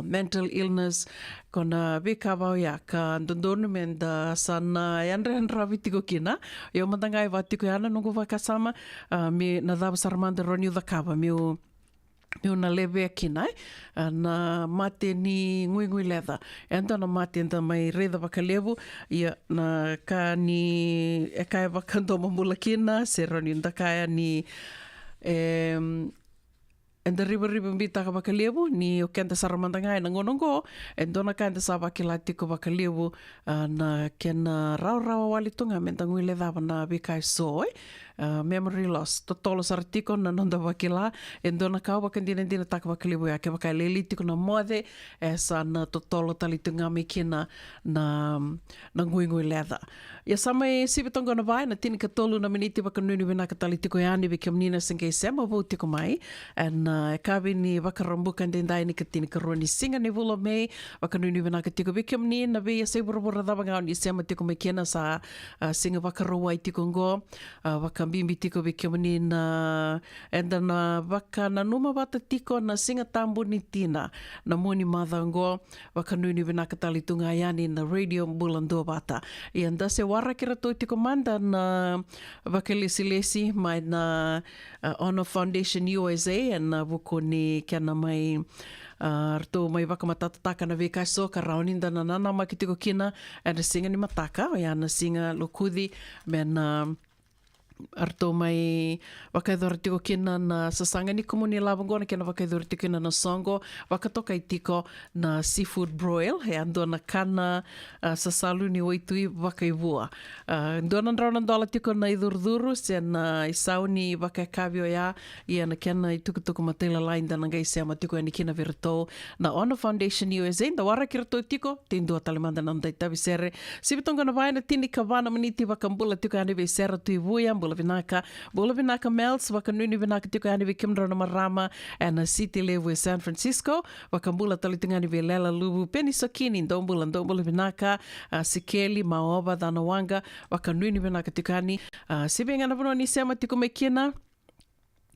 mental illness kona vikawa ya ka ndondonu menda sana yanre ravitiko kina yo mandangai tiko yana nungu wakasama me na dhava saramanda roni udhakava meu na leve kina na mate ni ngui letha enda na mate enda mai reida wakalevu ia na ka ni e kai wakandoma mula kina se roni undakaya ni enda riba mbita wakalevu ni o kenda saramandanga na ngonongo e dona kenda sa wakila tiko wakalevu na kena rau walitunga menta ngui letha na vikai soe memory loss. Totolo sa ratiko na nonda wakila, e ndona kau wakandina dina taka wakalibu ya ke wakaleli tiko na moade, e sa na totolo talitunga me kina na nguingui leather. Ia sama e sibitonga na vai, na tini ka tolu na miniti wakanuni wina ka talitiko ya ani wiki amnina senge sema wau tiko mai, and e kawi ni wakarambuka ndendai ni ka tini ka rua ni singa ni vulo mei, wakanuni wina ka tiko wiki amnina we ia sei burabura dawanga ni sema tiko me kina sa singa wakarua i tiko ngo, wakambimbi tiko wiki amnina, enda na waka na numa wata tiko na singa tambu ni tina, na moni madhango, wakanuni wina ka talitunga ya ani na radio Bula Duavata. Ia nda se wara kira toi tiko manda na wakalesi-lesi mai na Honor Foundation USA na wuko ni kiana mai rato mai wakamatata na wekai so ka rauninda na nana maki tiko kina e na singa ni mataka o ia na singa lokudi me na arto mai wakaidora tiko kina na sasanga ni komuni labangona kena wakaidora tiko kina na songo wakatoka i tiko na seafood broil he ando na kana sasalu ni waitui wakaivua ndona ndrauna ndola tiko na idurduru se na isau ni wakaikavio ya ia na kena i tukutuku matila lainda na ngai sema tiko ya ni kina viratou na Honor Foundation USA nda wara kira toi tiko tindua talimanda na ndai tavi sere sibitonga na vaina tini kawana maniti wakambula tiko ya niwe sera tui vuya Bula Vinaka Mels, wakanuni vinaka tiko yani vi kimdra na marama na city level e San Francisco, wakambula talitungani vi lela lubu peni sokini ndombula vinaka sikeli maoba dhanawanga, wakanuni vinaka tiko yani sibenga na vano ni sema tiko mekina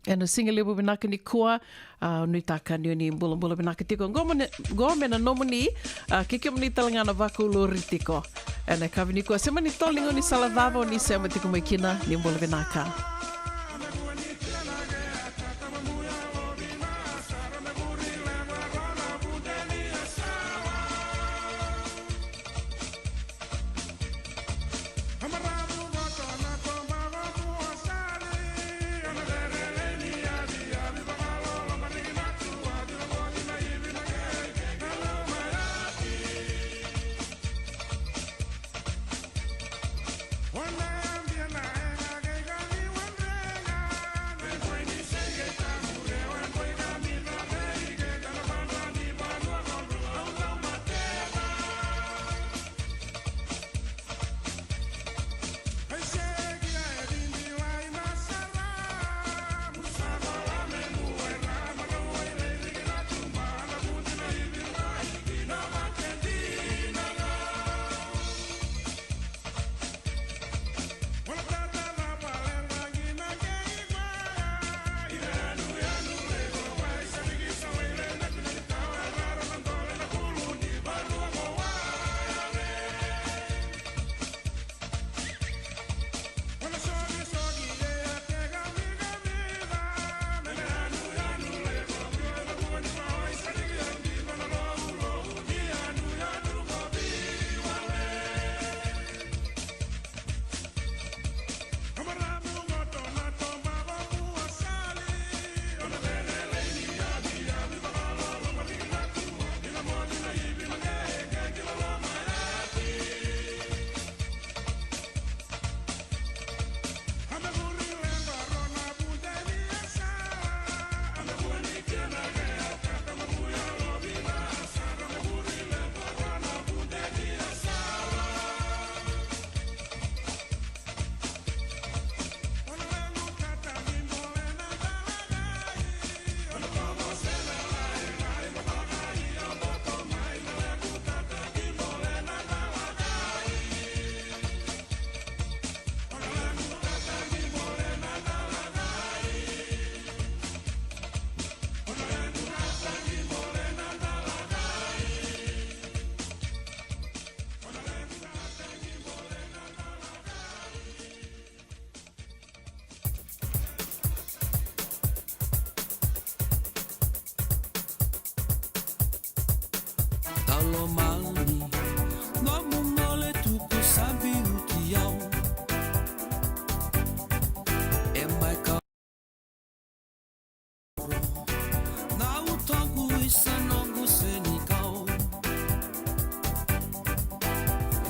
na singa lebu vinaka ni kua nui taka ni bula vinaka tiko ngome na nomuni kikimni talangana wakulori tiko na kavini kua sema ni tolingo ni salavava ni sema tiko mekina ni bula vinaka.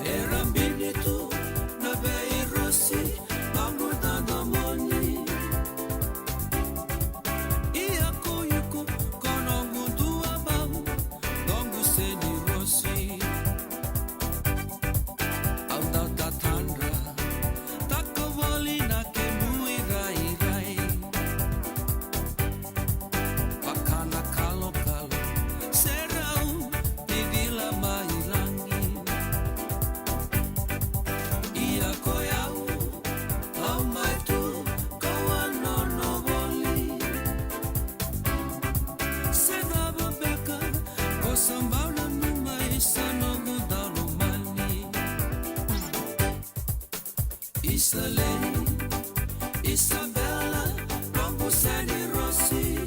Erambini tu na bei rosi, mangu dando moni. Isabella, Longo Sani Rossi,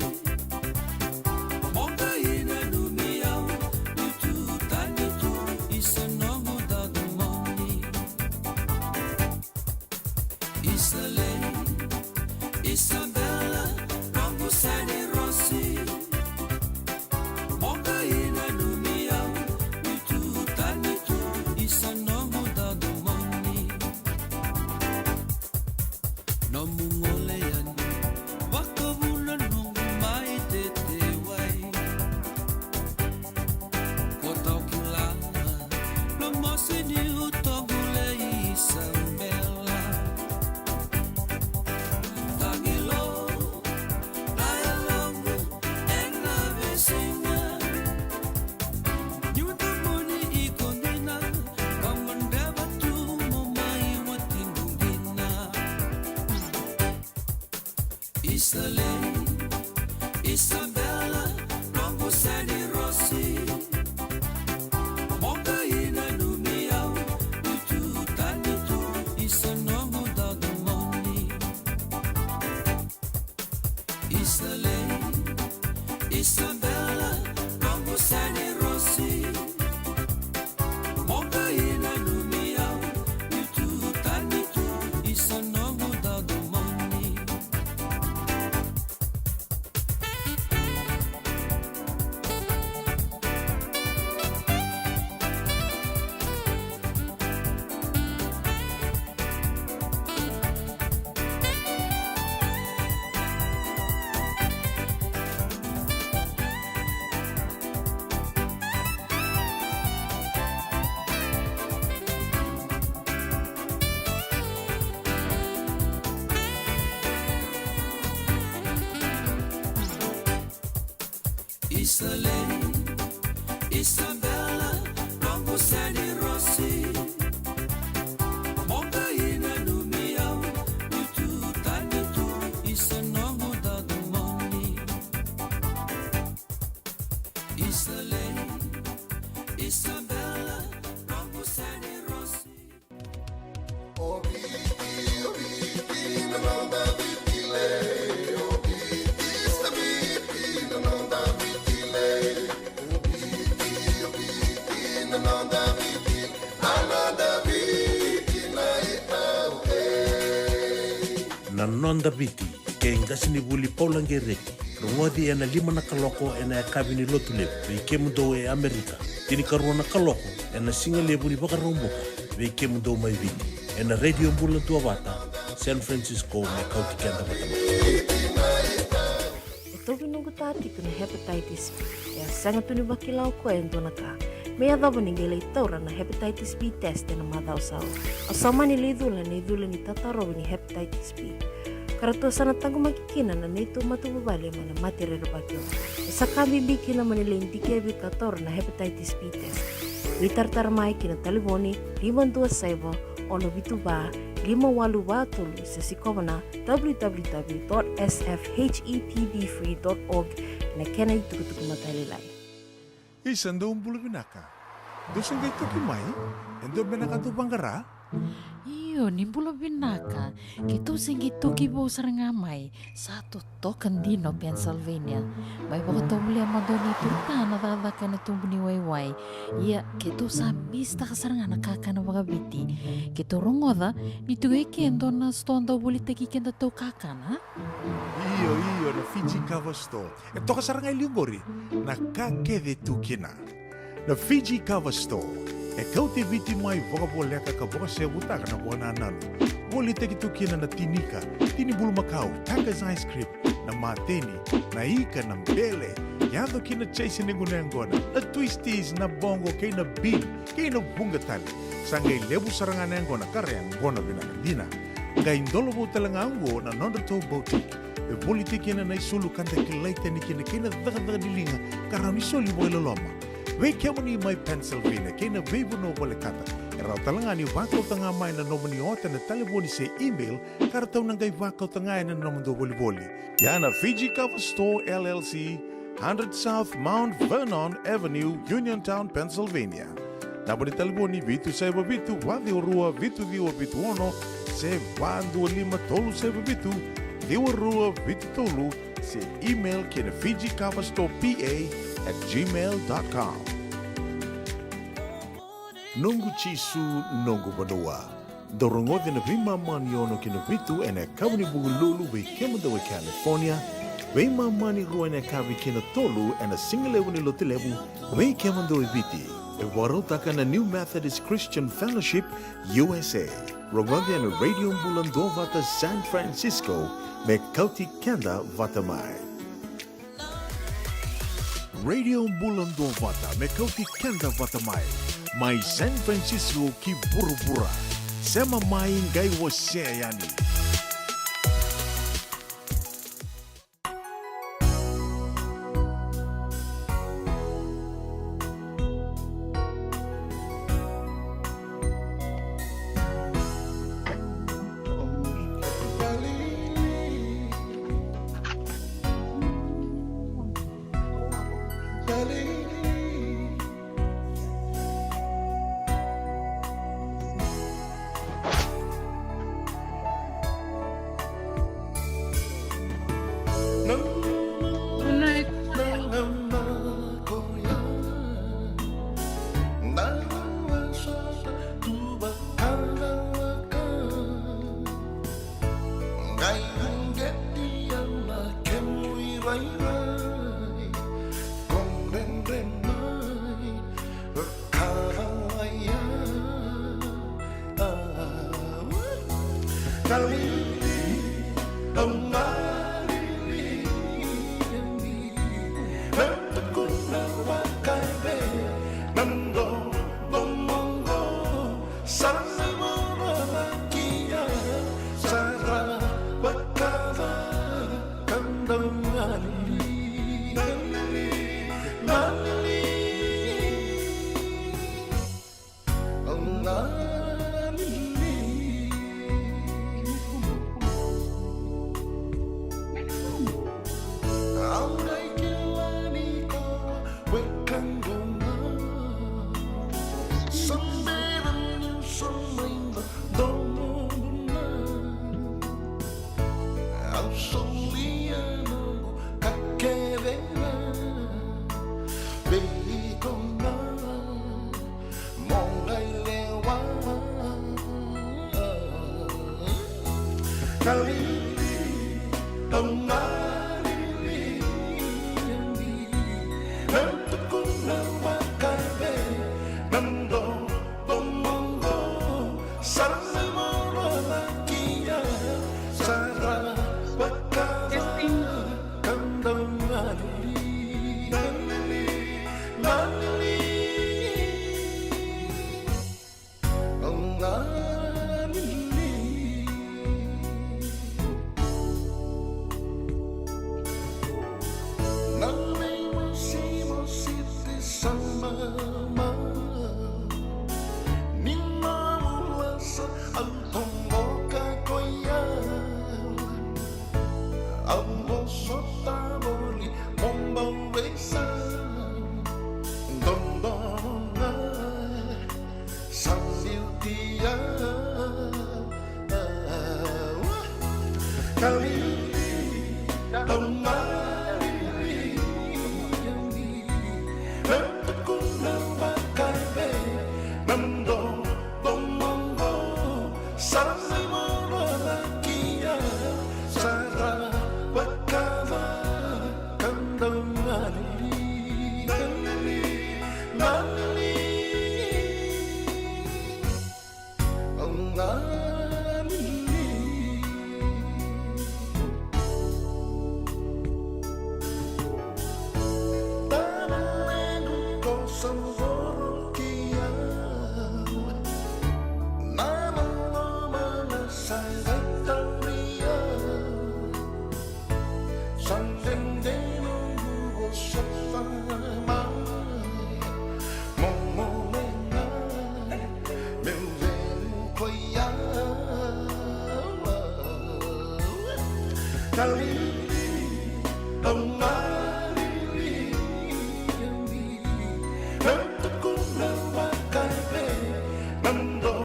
Monga ina numiao, Nitu Tanitu, Isanomo da Domoni, Isabella, Longo Sani Rossi, Monga ina numiao, Nitu Tanitu, Isanomo da Domoni. No mungolean, wakabuna nung mai tete wai. Kotau kilala, lo mosini utogule Isabella. Tagilo, laya longo, ena vesinga. Nyuta moni ikondina, kamandaba tu momai watindungina. Isabella, Longo Sani Rossi, Monga ina numiao, Nitu Tanitu, Isanomo da Domoni. Isabella, Longo Sani Rossi, Monga ina numiao, Nitu Tanitu, Isanomo da Domoni. Isabella, Longo Sani Rossi, Monga ina numiao, Nitu Tanitu, Isanomo da Domoni. Isabella, Longo Sani Rossi. Na nonda biti, ke ngasini wuli paulange reki. Rungodi ena 5 na kaloko ena kabini lotu lebu, vei mundo e Amerika. Tini karua na kaloko ena singa lebu ni baka romboka, vei mundo mai viti. Ena radio Bula Duavata, San Francisco me Kauti Keda Vata. Toki nungu tati kuna hepatitis B. Ya sanga tuni bakilau ko endona ka. Mea dhabo ningele itaura na hepatitis B test na madhau sao. Asama ni lidhula ni tataro ni hepatitis B. Karatua sana tangu makikina na netu matububali mana matirero bakyo. Sakabi biki na manile indikebi kator na hepatitis B test. Witartar mai kina taliboni 527 ono bituba 5 sesikobana www.sfhepdfree.org na kena itukutuku matalilai. Isando bulu binaka. Dosun kay toki mai, endo binaka tu bangara. Iyo, ni bula binaka. Kito singi toki bo sarangamay sa totokan dino Pennsylvania. May baka tumuli ang madoni turta na dadaka na tumbuni wayway. Iya, kito sa mista ka saranga nakaka na wakabiti. Kito rongoda, nito kendo na stondo bulita kikenda to kakana. Iyo na Fiji Kavasto. Ito ka sarangay lingori na kakede tukina. Na Fiji Kavasto. E Kauti viti mai vokaboleka ka voka se butaka na buana nanu. Woli teki tukina na tinika, tini bulu makau, takas ice cream, na mateni, na ika, na mbele. Yado kina chase ningu nengona, na twisties, na bongo, kay na bean, kay na bungatali. Sangay lebu saranga nengona, kareang gona binakadina. Ngay ndolo bo talangango na nondato boutique. E woli teki na naisulu kanta kilaita ni kina kina daga dilinga, karami soli mo ilaloma. Wei kemani mai Pennsylvania, kena veibu no bolekata. Erau talanga ni wakau tanga mai na nomani ota na telefoni se email, karatau nangai wakau tanga na nomando boli. Yana Fiji Cover Store LLC, 100 South Mount Vernon Avenue, Uniontown, Pennsylvania. Tabani telefoni vitu seba vitu, wadi orua vitu diwa vitu ono, se vandu lima tolu seba vitu, diwa rua vitu tolu, se email kina fijikavastopa@gmail.com. Nungu chisu nungu banua. Dorongodi na vima mani ono kina vitu ene kawani bugululu ve kemada ve California, vima mani rua ene kavi kina tolu ene singalewu ni lotilewu ve kemada ve viti. E warotaka na New Methodist Christian Fellowship USA. Rongodi ene Radio Bula Duavata San Francisco me Kauti Keda Vata mai. Radio Bula Duavata me Kauti Keda Vata mai San Francisco ki burubura. Sema mai ngai wose yani. Kali